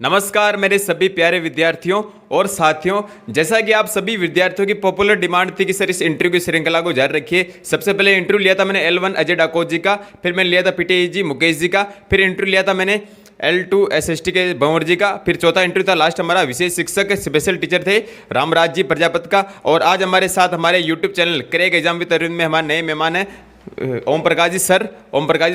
नमस्कार मेरे सभी प्यारे विद्यार्थियों और साथियों। जैसा कि आप सभी विद्यार्थियों की पॉपुलर डिमांड थी कि सर इस इंटरव्यू की श्रृंखला को जारी रखिए। सबसे पहले इंटरव्यू लिया था मैंने L1 अजय डाकोर जी का, फिर मैंने लिया था पीटीआई जी मुकेश जी का, फिर इंटरव्यू लिया था मैंने L2 एसएसटी के भंवर जी का, फिर चौथा इंटरव्यू था लास्ट हमारा विशेष शिक्षक स्पेशल टीचर थे रामराज जी प्रजापत का। और आज हमारे साथ हमारे YouTube channel crack exam with Arvind में हमारे नए मेहमान हैं ओम प्रकाश जी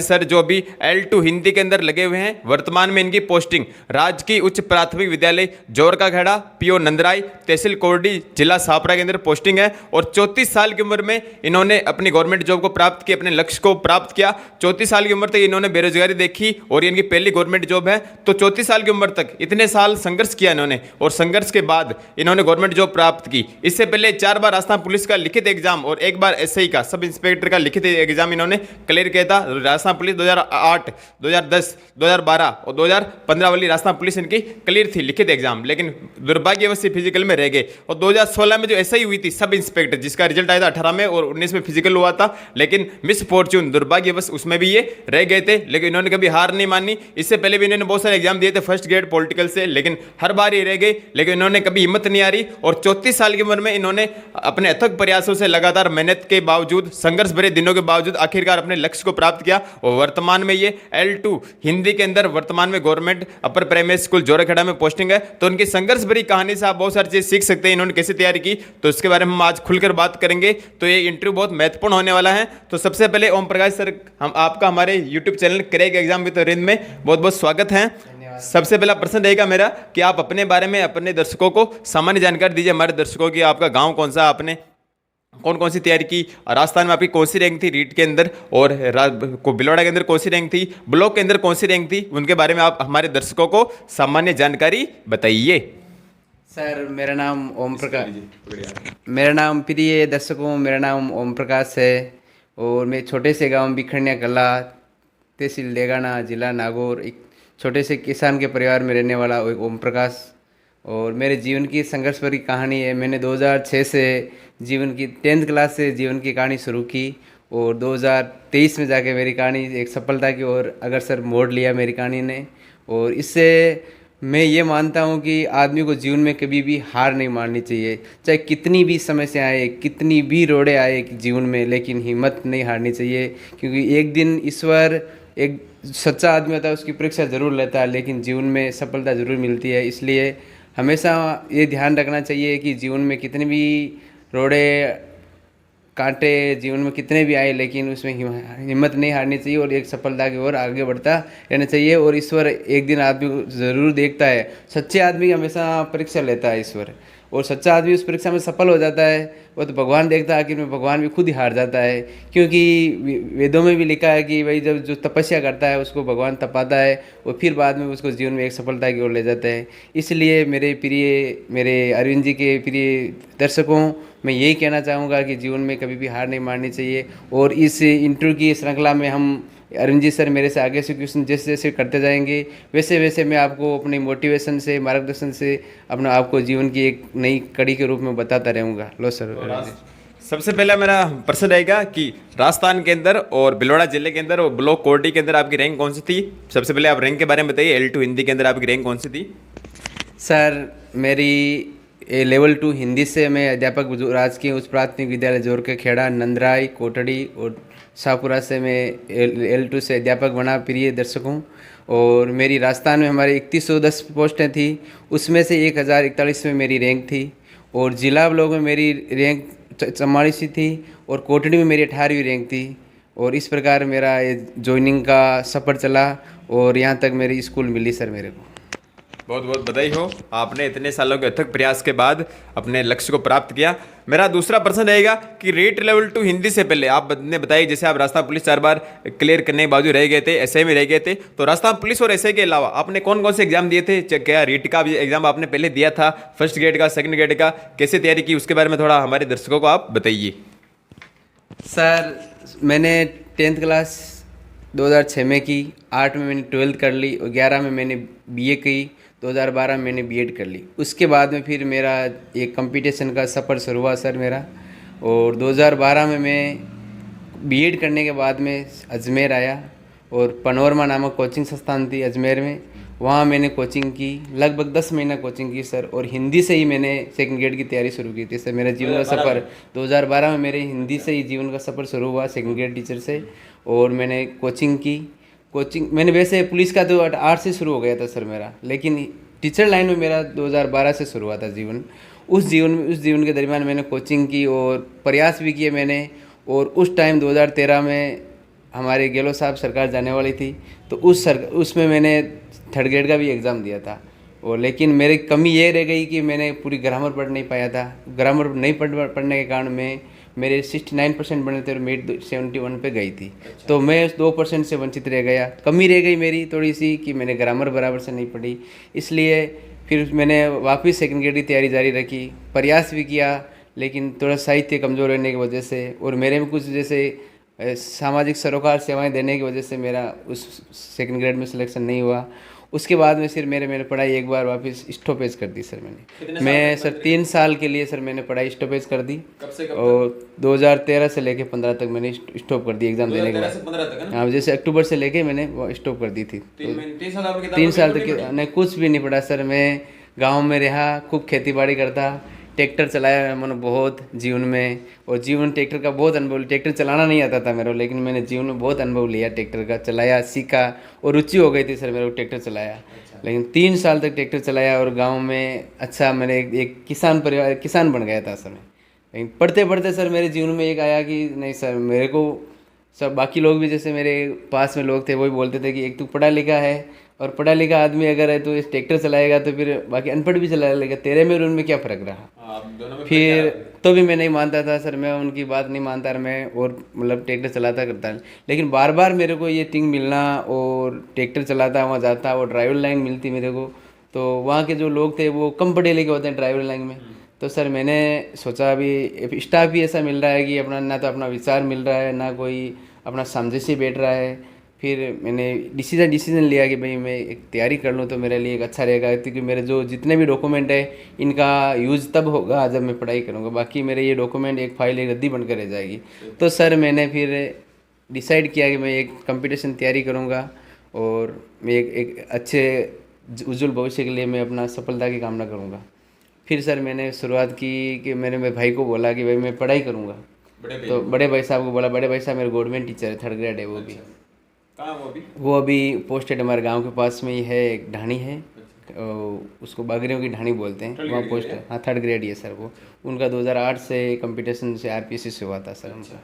सर जो अभी L2 हिंदी के अंदर लगे हुए हैं। वर्तमान में इनकी पोस्टिंग राजकीय उच्च प्राथमिक विद्यालय जोर का खेड़ा पीओ नंदराई तहसील कोरडी जिला सापरा के अंदर पोस्टिंग है। और 34 साल की उम्र में इन्होंने अपनी गवर्नमेंट जॉब को प्राप्त किया, अपने लक्ष्य को प्राप्त किया। 34 साल की उम्र तक इन्होंने बेरोजगारी देखी और ये इनकी पहली गवर्नमेंट जॉब है। तो 34 साल की उम्र तक इतने साल संघर्ष किया इन्होंने और संघर्ष के बाद इन्होंने गवर्नमेंट जॉब प्राप्त की। इससे पहले 4 बार राजस्थान पुलिस का लिखित एग्जाम और 1 बार एसआई का सब इंस्पेक्टर का लिखित एग्जाम इन्होंने क्लियर किया था। राजस्थान पुलिस 2008, 2010, 2012 और 2015 वाली राजस्थान पुलिस इनकी क्लियर थी लिखित एग्जाम, लेकिन दुर्भाग्यवश से फिजिकल में रह गए। और 2016 में जो एसआई हुई थी सब इंस्पेक्टर जिसका रिजल्ट आया था 18 में और 19 में फिजिकल हुआ था, लेकिन मिस फॉर्च्यून दुर्भाग्यवश उसमें भी ये रह गए थे। लेकिन इन्होंने कभी हार नहीं मानी। इससे पहले भी इन्होंने बहुत सारे एग्जाम दिए थे फर्स्ट ग्रेड पॉलिटिकल से, लेकिन हर बार ये रह गए। लेकिन इन्होंने कभी हिम्मत नहीं हारी और 34 साल की उम्र में इन्होंने अपने अथक प्रयासों से लगातार मेहनत के बावजूद, संघर्ष भरे दिनों के बावजूद आखिरकार अपने लक्ष्य को प्राप्त किया। और वर्तमान में ये L2 हिंदी के अंदर वर्तमान में गवर्नमेंट अपर प्राइमरी स्कूल जोराखेड़ा में पोस्टिंग है। तो उनकी संघर्ष भरी कहानी से आप बहुत सारी चीज सीख सकते हैं, इन्होंने कैसे तैयारी की, तो इसके बारे में हम आज खुलकर बात करेंगे। तो ये इंटरव्यू बहुत महत्वपूर्ण होने वाला है। तो सबसे पहले ओम प्रकाश सर, हम आपका हमारे YouTube channel crack exam with Arvind में बहुत बहुत स्वागत है। सबसे पहला प्रश्न रहेगा मेरा कि आप अपने बारे में अपने दर्शकों को सामान्य जानकारी दीजिए। हमारे दर्शकों की आपका गांव कौन सा, आपने कौन कौन सी तैयारी की, राजस्थान में आपकी कौन सी रैंक थी रीट के अंदर, और भिलवाड़ा के अंदर कौन सी रैंक थी, ब्लॉक के अंदर कौन सी रैंक थी, उनके बारे में आप हमारे दर्शकों को सामान्य जानकारी बताइए। सर मेरा नाम प्रिय दर्शकों, मेरा नाम ओम प्रकाश है और मैं छोटे से गांव बिखरनिया कला तहसील लेगाना जिला नागौर एक छोटे से किसान के परिवार में रहने वाला एक ओम प्रकाश। और मेरे जीवन की संघर्ष भरी कहानी है। मैंने 2006 से जीवन की 10th क्लास से जीवन की कहानी शुरू की और 2023 में जाके मेरी कहानी एक सफलता की ओर अग्रसर मोड़ लिया मेरी कहानी ने। और इससे मैं ये मानता हूँ कि आदमी को जीवन में कभी भी हार नहीं माननी चाहिए, चाहे कितनी भी समस्या आए, कितनी भी रोड़े आए जीवन में, लेकिन हिम्मत नहीं हारनी चाहिए। क्योंकि एक दिन ईश्वर एक सच्चा आदमी होता है, उसकी परीक्षा ज़रूर लेता है, लेकिन जीवन में सफलता ज़रूर मिलती है। इसलिए हमेशा ये ध्यान रखना चाहिए कि जीवन में कितने भी रोड़े कांटे जीवन में कितने भी आए, लेकिन उसमें हिम्मत नहीं हारनी चाहिए और एक सफलता की ओर आगे बढ़ता रहना चाहिए। और ईश्वर एक दिन आदमी को ज़रूर देखता है। सच्चे आदमी हमेशा परीक्षा लेता है ईश्वर, और सच्चा आदमी उस परीक्षा में सफल हो जाता है। वो तो भगवान देखता है, आखिर में भगवान भी खुद ही हार जाता है। क्योंकि वेदों में भी लिखा है कि भाई जब जो तपस्या करता है उसको भगवान तपाता है और फिर बाद में उसको जीवन में एक सफलता की ओर ले जाता है। इसलिए मेरे अरविंद जी के प्रिय दर्शकों, मैं यही कहना चाहूँगा कि जीवन में कभी भी हार नहीं माननी चाहिए। और इस इंटरव्यू की श्रृंखला में हम अरविंद जी सर मेरे से आगे से क्वेश्चन जैसे जैसे करते जाएंगे, वैसे वैसे मैं आपको अपनी मोटिवेशन से, मार्गदर्शन से अपना आपको जीवन की एक नई कड़ी के रूप में बताता रहूँगा। लो सर। सबसे पहला मेरा प्रश्न रहेगा कि राजस्थान के अंदर और भिलवाड़ा जिले के अंदर और ब्लॉक कोरडी के अंदर आपकी रैंक कौन सी थी? सबसे पहले आप रैंक के बारे में बताइए। L2 हिंदी के अंदर आपकी रैंक कौन सी थी? सर मेरी लेवल 2 हिंदी से मैं अध्यापक राजकीय उच्च प्राथमिक विद्यालय जोर के खेड़ा नंदराई कोटड़ी और शाहपुरा से मैं L2 से अध्यापक बना प्रिय दर्शकों। और मेरी राजस्थान में हमारे 3110 पोस्टें थी, उसमें से 1041 में मेरी रैंक थी। और जिला ब्लॉक में मेरी रैंक 44 थी और कोटड़ी में मेरी 18वीं रैंक थी। और इस प्रकार मेरा ये ज्वाइनिंग का सफ़र चला और यहाँ तक मेरी स्कूल मिली सर मेरे को। बहुत बहुत बधाई हो, आपने इतने सालों के अथक प्रयास के बाद अपने लक्ष्य को प्राप्त किया। मेरा दूसरा प्रश्न रहेगा कि रेट लेवल 2 हिंदी से पहले आपने बताया जैसे आप राजस्थान पुलिस 4 बार क्लियर करने के बावजूद रह गए थे, एसआई में रह गए थे, तो राजस्थान पुलिस और एसआई के अलावा आपने कौन कौन से एग्जाम दिए थे? क्या रीट का भी एग्जाम आपने पहले दिया था, फर्स्ट ग्रेड का, सेकंड ग्रेड का, कैसे तैयारी की, उसके बारे में थोड़ा हमारे दर्शकों को आप बताइए। सर मैंने 10th क्लास 2006 में की, 8 में मैंने 12th कर ली और 11 में मैंने बीए की, 2012 में मैंने बीएड कर ली। उसके बाद में फिर मेरा एक कंपटीशन का सफ़र शुरू हुआ सर मेरा। और 2012 में मैं बीएड करने के बाद में अजमेर आया और पनोरमा नामक कोचिंग संस्थान थी अजमेर में, वहाँ मैंने कोचिंग की, लगभग 10 महीना कोचिंग की सर। और हिंदी से ही मैंने सेकंड ग्रेड की तैयारी शुरू की थी सर। मेरा जीवन का सफ़र 2012 में मेरे हिंदी से ही जीवन का सफ़र शुरू हुआ, सेकंड ग्रेड टीचर से। और मैंने कोचिंग की। कोचिंग मैंने वैसे पुलिस का तो 8 से शुरू हो गया था सर मेरा, लेकिन टीचर लाइन में मेरा 2012 से शुरू हुआ था जीवन। उस जीवन के दरमियान मैंने कोचिंग की और प्रयास भी किए मैंने। और उस टाइम 2013 में हमारे गहलोत साहब सरकार जाने वाली थी, तो उसमें मैंने थर्ड ग्रेड का भी एग्ज़ाम दिया था। और लेकिन मेरी कमी ये रह गई कि मैंने पूरी ग्रामर पढ़ नहीं पाया था। ग्रामर नहीं पढ़ने के कारण मैं मेरे 69% बने थे और मेरिट 71 पे गई थी। तो मैं उस 2% से वंचित रह गया। कमी रह गई मेरी थोड़ी सी कि मैंने ग्रामर बराबर से नहीं पढ़ी। इसलिए फिर मैंने वापस सेकंड ग्रेड की तैयारी जारी रखी, प्रयास भी किया, लेकिन थोड़ा साहित्य कमज़ोर रहने की वजह से और मेरे में कुछ जैसे सामाजिक सरोकार सेवाएं देने की वजह से मेरा उस सेकंड ग्रेड में सिलेक्शन नहीं हुआ। उसके बाद में फिर मैंने पढ़ाई एक बार वापस स्टॉपेज कर दी सर मैं सर 3 साल के लिए सर मैंने पढ़ाई स्टॉपेज कर दी। कब से कब और 2013 से लेके 15 तक मैंने स्टॉप कर दी एग्ज़ाम देने के 2013 से बाद। 15 तक है ना? हाँ, जैसे अक्टूबर से लेके मैंने वो स्टॉप कर दी थी। 3 साल आपने किताबों 3 साल की तक नहीं पढ़ी? नहीं, कुछ भी नहीं पढ़ा सर। मैं गांव में रहा, खूब खेती बाड़ी करता, ट्रैक्टर चलाया मैंने बहुत जीवन में। और जीवन ट्रैक्टर का बहुत अनुभव, ट्रैक्टर चलाना नहीं आता था मेरे को, लेकिन मैंने जीवन में बहुत अनुभव लिया, ट्रैक्टर का चलाया, सीखा और रुचि हो गई थी सर मेरे को ट्रैक्टर चलाया। लेकिन 3 साल तक ट्रैक्टर चलाया और गांव में अच्छा मैंने एक किसान बन गया था सर मैं। लेकिन पढ़ते पढ़ते सर मेरे जीवन में एक आया कि नहीं सर, मेरे को सब बाकी लोग भी जैसे मेरे पास में लोग थे वो भी बोलते थे कि एक तू पढ़ा लिखा है और पढ़ा लिखा आदमी अगर है तो इस ट्रैक्टर चलाएगा तो फिर बाकी अनपढ़ भी चला लेगा, तेरे में और उनमें क्या फ़र्क रहा। हाँ, आप दोनों में फिर तो भी मैं नहीं मानता था सर, मैं उनकी बात नहीं मानता और मैं और मतलब ट्रैक्टर चलाता करता। लेकिन बार बार मेरे को ये टिंग मिलना और ट्रैक्टर चलाता वहाँ जाता और ड्राइवर लाइन मिलती मेरे को, तो वहाँ के जो लोग थे वो कम पढ़े लिखे होते हैं ड्राइवर लाइन में। तो सर मैंने सोचा अभी स्टाफ भी ऐसा मिल रहा है कि अपना ना तो अपना विचार मिल रहा है ना कोई अपना सामंजस्य बैठ रहा है। फिर मैंने डिसीजन लिया कि भाई मैं एक तैयारी कर लूँ तो मेरे लिए एक अच्छा रहेगा, क्योंकि मेरे जो जितने भी डॉक्यूमेंट है इनका यूज़ तब होगा जब मैं पढ़ाई करूँगा, बाकी मेरे ये डॉक्यूमेंट एक फाइल एक रद्दी बनकर रह जाएगी। तो सर मैंने फिर डिसाइड किया कि मैं एक कंपटीशन तैयारी करूँगा और मैं एक अच्छे उज्जवल भविष्य के लिए मैं अपना सफलता की कामना करूँगा। फिर सर मैंने शुरुआत की कि मैंने मेरे भाई को बोला कि भाई मैं पढ़ाई करूँगा। तो बड़े भाई साहब को बोला, बड़े भाई साहब मेरे गवर्नमेंट टीचर है, 3rd ग्रेड है वो भी। कहाँ वो अभी पोस्टेड हमारे गांव के पास में ही है, एक ढाणी है, उसको बागरियों की ढाणी बोलते हैं, वहाँ पोस्ट है। हाँ, 3rd ग्रेड ही है सर वो। उनका 2008 से कंपटीशन से RPSC से हुआ था सर उनका।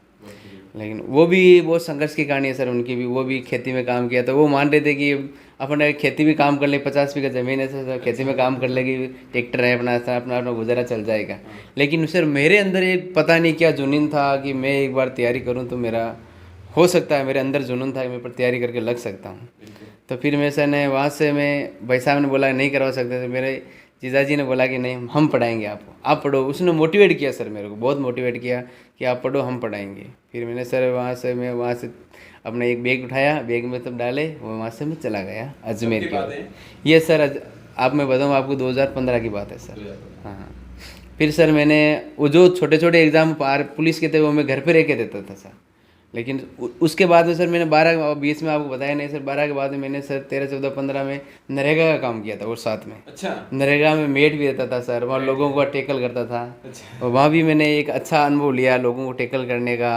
लेकिन वो भी बहुत संघर्ष की कहानी है सर उनकी भी। वो भी खेती में काम किया, तो वो मान रहे थे कि अपन खेती भी काम कर ले, 50 बीघा ज़मीन है सर, खेती में काम कर लेगी, ट्रैक्टर है अपना, अपना अपना गुजारा चल जाएगा। लेकिन सर मेरे अंदर एक पता नहीं क्या जुनून था कि मैं एक बार तैयारी करूँ तो मेरा हो सकता है, मेरे अंदर जुनून था कि मैं पर तैयारी करके लग सकता हूँ। तो फिर मैं सर ने वहाँ से मैं भाई साहब ने बोला नहीं करवा सकते, तो मेरे जीजाजी ने बोला कि नहीं हम पढ़ाएंगे आपको, आप पढ़ो। उसने मोटिवेट किया सर मेरे को, बहुत मोटिवेट किया कि आप पढ़ो हम पढ़ाएंगे। फिर मैंने सर वहाँ से अपना एक बैग उठाया, बैग में तब डाले, वहाँ से मैं चला गया अजमेर की। ये सर आप मैं बताऊँ आपको 2015 की बात है सर। हाँ। फिर सर मैंने वो जो छोटे छोटे एग्ज़ाम पुलिस के थे वो मैं घर पे रह के देता था सर। लेकिन उसके बाद में सर मैंने 12-20 में आपको बताया नहीं सर, 12 के बाद में मैंने सर 13, 14, 15 में नरेगा का काम किया था और साथ में। अच्छा। नरेगा में मेट भी रहता था सर, वहाँ लोगों को टैकल करता था। अच्छा। और वहाँ भी मैंने एक अच्छा अनुभव लिया, लोगों को टैकल करने का,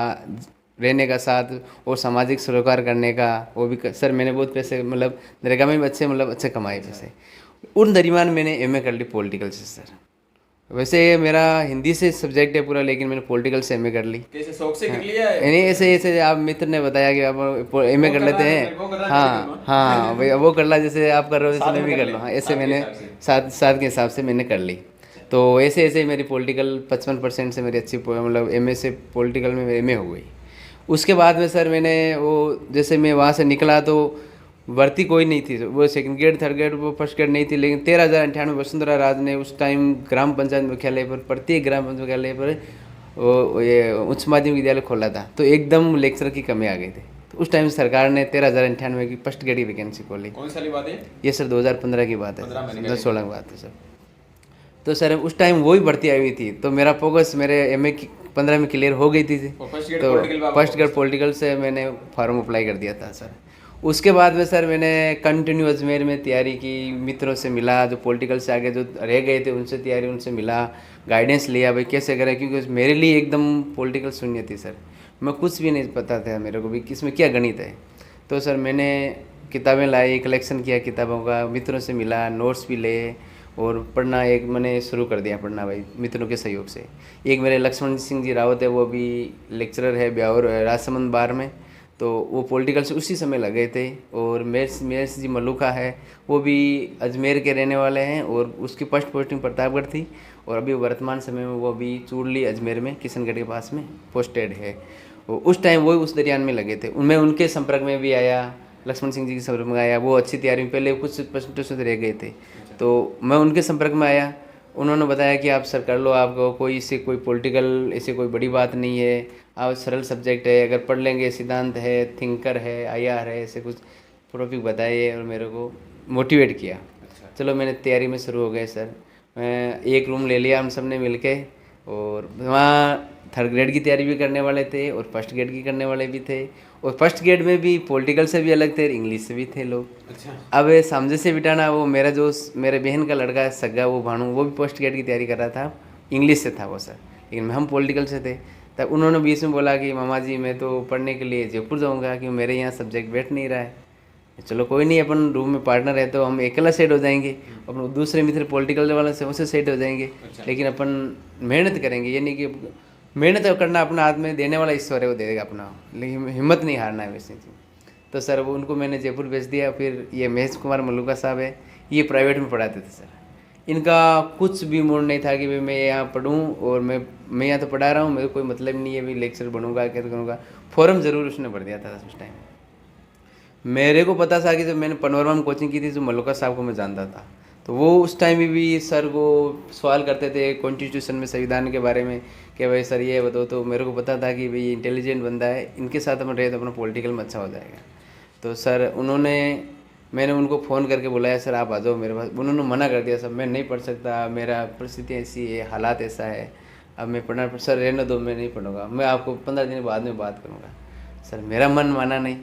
रहने का साथ और सामाजिक सरोकार करने का। वो भी सर मैंने बहुत पैसे मतलब नरेगा में भी अच्छे कमाए पैसे। उन दरमियान मैंने MA कर ली पॉलिटिकल से सर। वैसे मेरा हिंदी से सब्जेक्ट है पूरा, लेकिन मैंने पॉलिटिकल से MA कर ली। कैसे शौक से कर लिया है? नहीं, ऐसे आप मित्र ने बताया कि आप MA कर लेते हैं। हाँ भाई वो कर ला, जैसे आप कर रहे हो जैसे मैं भी कर लूँ। हाँ, ऐसे मैंने साथ के हिसाब से मैंने कर ली। तो ऐसे मेरी पॉलिटिकल 55% से मेरी अच्छी मतलब MA से पॉलिटिकल में मेरी MA हो गई। उसके बाद में सर मैंने वो जैसे मैं वहाँ से निकला तो भर्ती कोई नहीं थी, वो 2nd ग्रेड 3rd ग्रेड वो 1st ग्रेड नहीं थी। लेकिन 13,098 वसुंधरा राज ने उस टाइम ग्राम पंचायत मुख्यालय पर, प्रत्येक ग्राम पंचायत मुख्यालय पर वो ये उच्च माध्यमिक विद्यालय खोला था। तो एकदम लेक्चर की कमी आ गई थी। तो उस टाइम सरकार ने 13,098 की 1st ग्रेड की वैकेंसी खोली। कौन साल की बात है ये सर 2015 की बात है, 2016 की बात है सर। तो सर उस टाइम वही भर्ती आई हुई थी, तो मेरा फोकस मेरे MA की 15 में क्लियर हो गई थी। तो 1st ग्रेड पॉलिटिकल से मैंने फॉर्म अप्लाई कर दिया था सर। उसके बाद में सर मैंने कंटिन्यू अजमेर में तैयारी की, मित्रों से मिला, जो पॉलिटिकल से आगे जो रह गए थे उनसे तैयारी, उनसे मिला, गाइडेंस लिया भाई कैसे करें, क्योंकि मेरे लिए एकदम पॉलिटिकल शून्य थी सर। मैं कुछ भी नहीं पता था मेरे को भी किसमें क्या गणित है। तो सर मैंने किताबें लाई, कलेक्शन किया किताबों का, मित्रों से मिला, नोट्स भी ले और पढ़ना एक मैंने शुरू कर दिया पढ़ना भाई मित्रों के सहयोग से। एक मेरे लक्ष्मण सिंह जी रावत है, वो भी लेक्चरर है ब्यावर राजसमंद बार में, तो वो पॉलिटिकल से उसी समय लगे थे। और मेर्स जी मलूका है, वो भी अजमेर के रहने वाले हैं और उसकी फर्स्ट पोस्टिंग प्रतापगढ़ थी और अभी वर्तमान समय में वो भी चूड़ली अजमेर में किशनगढ़ के पास में पोस्टेड है। वो उस टाइम वो उस दरियान में लगे थे, मैं उनके संपर्क में भी आया, लक्ष्मण सिंह जी के संपर्क में आया। वो अच्छी तैयारी में पहले कुछ प्रश्न रह गए थे, तो मैं उनके संपर्क में आया। उन्होंने बताया कि आप सर कर लो, आपको कोई इससे कोई पॉलिटिकल ऐसे कोई बड़ी बात नहीं है, आप सरल सब्जेक्ट है, अगर पढ़ लेंगे, सिद्धांत है, थिंकर है, आईआर है, ऐसे कुछ टॉपिक बताए और मेरे को मोटिवेट किया। चलो मैंने तैयारी में शुरू हो गए सर। मैं एक रूम ले लिया हम सब ने मिल के, और वहाँ थर्ड ग्रेड की तैयारी भी करने वाले थे और फर्स्ट ग्रेड की करने वाले भी थे, और फर्स्ट ग्रेड में भी पॉलिटिकल से भी अलग थे, इंग्लिश से भी थे लोग। अब समझे से बिटाना, वो मेरा जो मेरे बहन का लड़का है सगा, वो भानु, वो भी पोस्ट ग्रेड की तैयारी कर रहा था, इंग्लिश से था वो सर, लेकिन हम पॉलिटिकल से थे। तब उन्होंने बीच में बोला कि मामा जी मैं तो पढ़ने के लिए जयपुर जाऊँगा, क्योंकि मेरे यहाँ सब्जेक्ट बैठ नहीं रहा है। चलो कोई नहीं, अपन रूम में पार्टनर है तो हम अकेला सेट हो जाएंगे, अपन दूसरे मित्र पॉलिटिकल वाले से उनसे सेट हो जाएंगे। लेकिन अपन मेहनत करेंगे, ये नहीं कि मेहनत करना अपना हाथ में, देने वाला ईश्वर है वो दे देगा अपना, लेकिन हिम्मत नहीं हारना है वैसे चीज़। तो सर वो उनको मैंने जयपुर भेज दिया। फिर ये महेश कुमार मलूका साहब है, ये प्राइवेट में पढ़ाते थे सर। इनका कुछ भी मूड नहीं था कि भाई मैं यहाँ पढ़ूँ, और मैं यहाँ तो पढ़ा रहा हूँ, मेरे कोई मतलब नहीं है भाई लेक्चर बनूंगा क्या करूँगा। फॉर्म ज़रूर उसने भर दिया था उस टाइम। मेरे को पता था कि जब मैंने पनोरमा में कोचिंग की थी, जो मलूका साहब को मैं जानता था, तो वो उस टाइम में भी सर को सवाल करते थे कॉन्स्टिट्यूशन में, संविधान के बारे में, कि भाई सर ये बताओ। तो मेरे को पता था कि भाई इंटेलिजेंट बंदा है, इनके साथ अपन रहे तो अपना पॉलिटिकल में अच्छा हो जाएगा। तो सर मैंने उनको फ़ोन करके बुलाया, सर आप आ जाओ मेरे पास। उन्होंने मना कर दिया, सर मैं नहीं पढ़ सकता, मेरा परिस्थिति ऐसी है, हालात ऐसा है, अब मैं पढ़ना, सर रहने दो, मैं नहीं पढ़ूंगा, मैं आपको 15 दिन बाद में बात करूँगा। सर मेरा मन माना नहीं,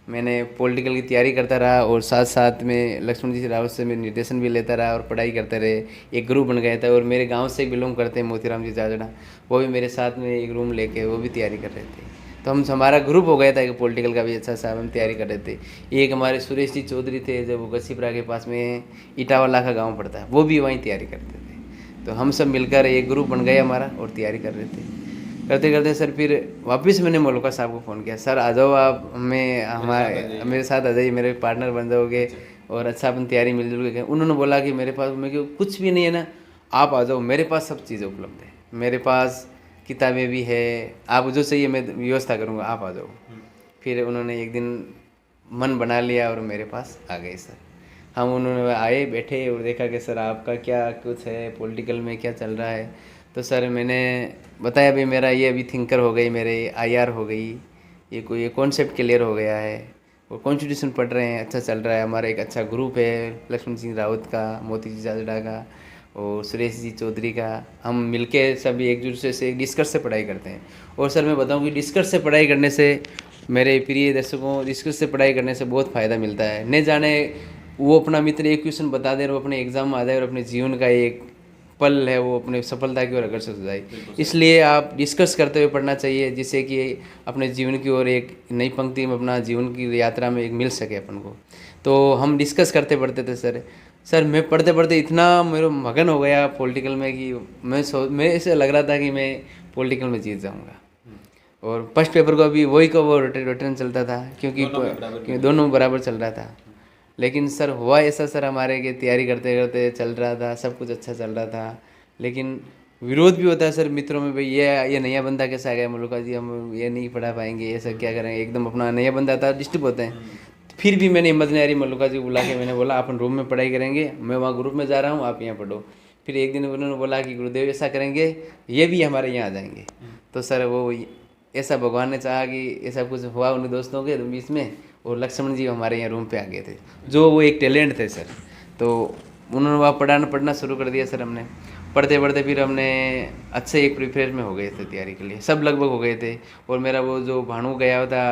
मैंने पॉलिटिकल की तैयारी करता रहा और साथ साथ में लक्ष्मण जी रावत से मैं निर्देशन भी लेता रहा और पढ़ाई करते रहे। एक ग्रुप बन गया था, और मेरे गांव से बिलोंग करते हैं मोतीराम जी जाजड़ा, वो भी मेरे साथ में एक रूम लेके वो भी तैयारी कर रहे थे। तो हमारा ग्रुप हो गया था कि पॉलिटिकल का भी अच्छा सा हम तैयारी कर रहे थे। एक हमारे सुरेश जी चौधरी थे, जब वो गसीपुरा के पास में इटावाला का गाँव पड़ता है, वो भी वहीं तैयारी करते थे। तो हम सब मिलकर एक ग्रुप बन गया हमारा और तैयारी कर रहे थे। करते करते सर फिर वापस मैंने मलूका साहब को फ़ोन किया, सर आ जाओ आप, मेरे साथ आ जाइए, मेरे पार्टनर बन जाओगे और अच्छा अपन तैयारी मिलजुल के। उन्होंने बोला कि मेरे पास मैं कुछ भी नहीं है ना, आप आ जाओ, मेरे पास सब चीज़ें उपलब्ध है, मेरे पास किताबें भी है, आप जो चाहिए मैं व्यवस्था करूँगा, आप आ जाओ। फिर उन्होंने एक दिन मन बना लिया और मेरे पास आ गए सर। हम उन्होंने आए, बैठे और देखा कि सर आपका क्या कुछ है, पॉलिटिकल में क्या चल रहा है। तो सर मैंने बताया भाई मेरा ये अभी थिंकर हो गई, मेरे आईआर हो गई, ये कॉन्सेप्ट क्लियर हो गया है, और कॉन्स्टिट्यूशन पढ़ रहे हैं, अच्छा चल रहा है। हमारा एक अच्छा ग्रुप है लक्ष्मण सिंह रावत का, मोती जी जाजड़ा का और सुरेश जी चौधरी का। हम मिलके सभी एकजुट से डिस्कस से पढ़ाई करते हैं। और सर मैं बताऊं कि डिस्कस से पढ़ाई करने से, मेरे प्रिय दर्शकों, डिस्कस से पढ़ाई करने से बहुत फ़ायदा मिलता है। नहीं जाने वो अपना मित्र एक क्वेश्चन बता दे और वो अपने एग्जाम में आ जाए और अपने जीवन का एक पल है वो अपने सफलता की ओर अग्रसर हो जाए। इसलिए आप डिस्कस करते हुए पढ़ना चाहिए, जिससे कि अपने जीवन की ओर एक नई पंक्ति में अपना जीवन की यात्रा में एक मिल सके अपन को। तो हम डिस्कस करते पढ़ते थे सर मैं पढ़ते पढ़ते इतना मेरा मगन हो गया पॉलिटिकल में कि मैं ऐसे लग रहा था कि मैं पॉलिटिकल में जीत जाऊँगा। और फर्स्ट पेपर को भी वही को वो रिटर्न चलता था, क्योंकि दोनों बराबर चल रहा था। लेकिन सर हुआ ऐसा सर, हमारे के तैयारी करते करते चल रहा था, सब कुछ अच्छा चल रहा था, लेकिन विरोध भी होता है सर मित्रों में, भाई ये नया बंदा कैसा आ गया मलूका जी, हम ये नहीं पढ़ा पाएंगे, ये सब क्या करेंगे, एकदम अपना नया बंदा था, डिस्टर्ब होते हैं। फिर भी मैंने हिम्मत नहीं आ रही, मलूका जी बुला के मैंने बोला अपन रूम में पढ़ाई करेंगे, मैं वहाँ ग्रुप में जा रहा हूँ, आप यहाँ पढ़ो। फिर एक दिन उन्होंने बोला कि गुरुदेव ऐसा करेंगे, ये भी हमारे यहाँ आ जाएंगे। तो सर वो ऐसा भगवान ने चाहा कि ऐसा कुछ हुआ उन दोस्तों के बीच में, और लक्ष्मण जी हमारे यहाँ रूम पे आ गए थे, जो वो एक टैलेंट थे सर। तो उन्होंने वहाँ पढ़ना शुरू कर दिया सर। हमने पढ़ते पढ़ते फिर हमने अच्छे एक प्रिपेयर में हो गए थे तैयारी के लिए, सब लगभग हो गए थे। और मेरा वो जो भाणु गया था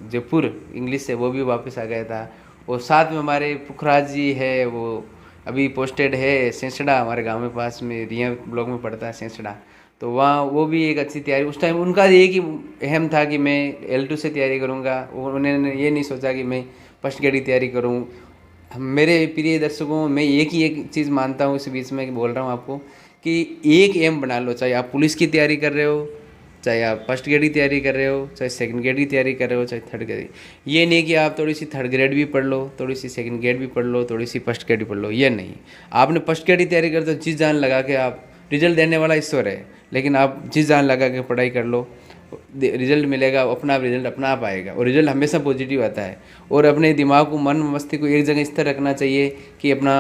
जयपुर इंग्लिश से वो भी वापस आ गया था। और साथ में हमारे पुखराज जी है, वो अभी पोस्टेड है सेंसड़ा, हमारे गांव में पास में रिया ब्लॉक में पड़ता है सेंसड़ा। तो वहाँ वो भी एक अच्छी तैयारी, उस टाइम उनका एक ही अहम था कि मैं L2 से तैयारी करूँगा। उन्होंने ये नहीं सोचा कि मैं फर्स्ट ग्रेड की तैयारी करूँ। मेरे प्रिय दर्शकों, मैं एक चीज़ मानता हूँ, इस बीच में बोल रहा हूँ आपको कि एक एम बना लो, चाहे आप पुलिस की तैयारी कर रहे हो, चाहे आप फर्स्ट ग्रेड की तैयारी कर रहे हो, चाहे सेकंड ग्रेड की तैयारी कर रहे हो, चाहे थर्ड ग्रेड। ये नहीं कि आप थोड़ी सी थर्ड ग्रेड भी पढ़ लो, थोड़ी सी सेकंड ग्रेड भी पढ़ लो, थोड़ी सी फर्स्ट ग्रेड भी पढ़ लो, ये नहीं। आपने फर्स्ट ग्रेड की तैयारी कर तो जी जान लगा के, आप रिजल्ट देने वाला ईश्वर है, लेकिन आप जी जान लगा के पढ़ाई कर लो, रिजल्ट मिलेगा, अपना रिजल्ट अपना आप आएगा। और रिजल्ट हमेशा पॉजिटिव आता है। और अपने दिमाग को, मन मस्तिष्क को एक जगह स्थिर रखना चाहिए कि अपना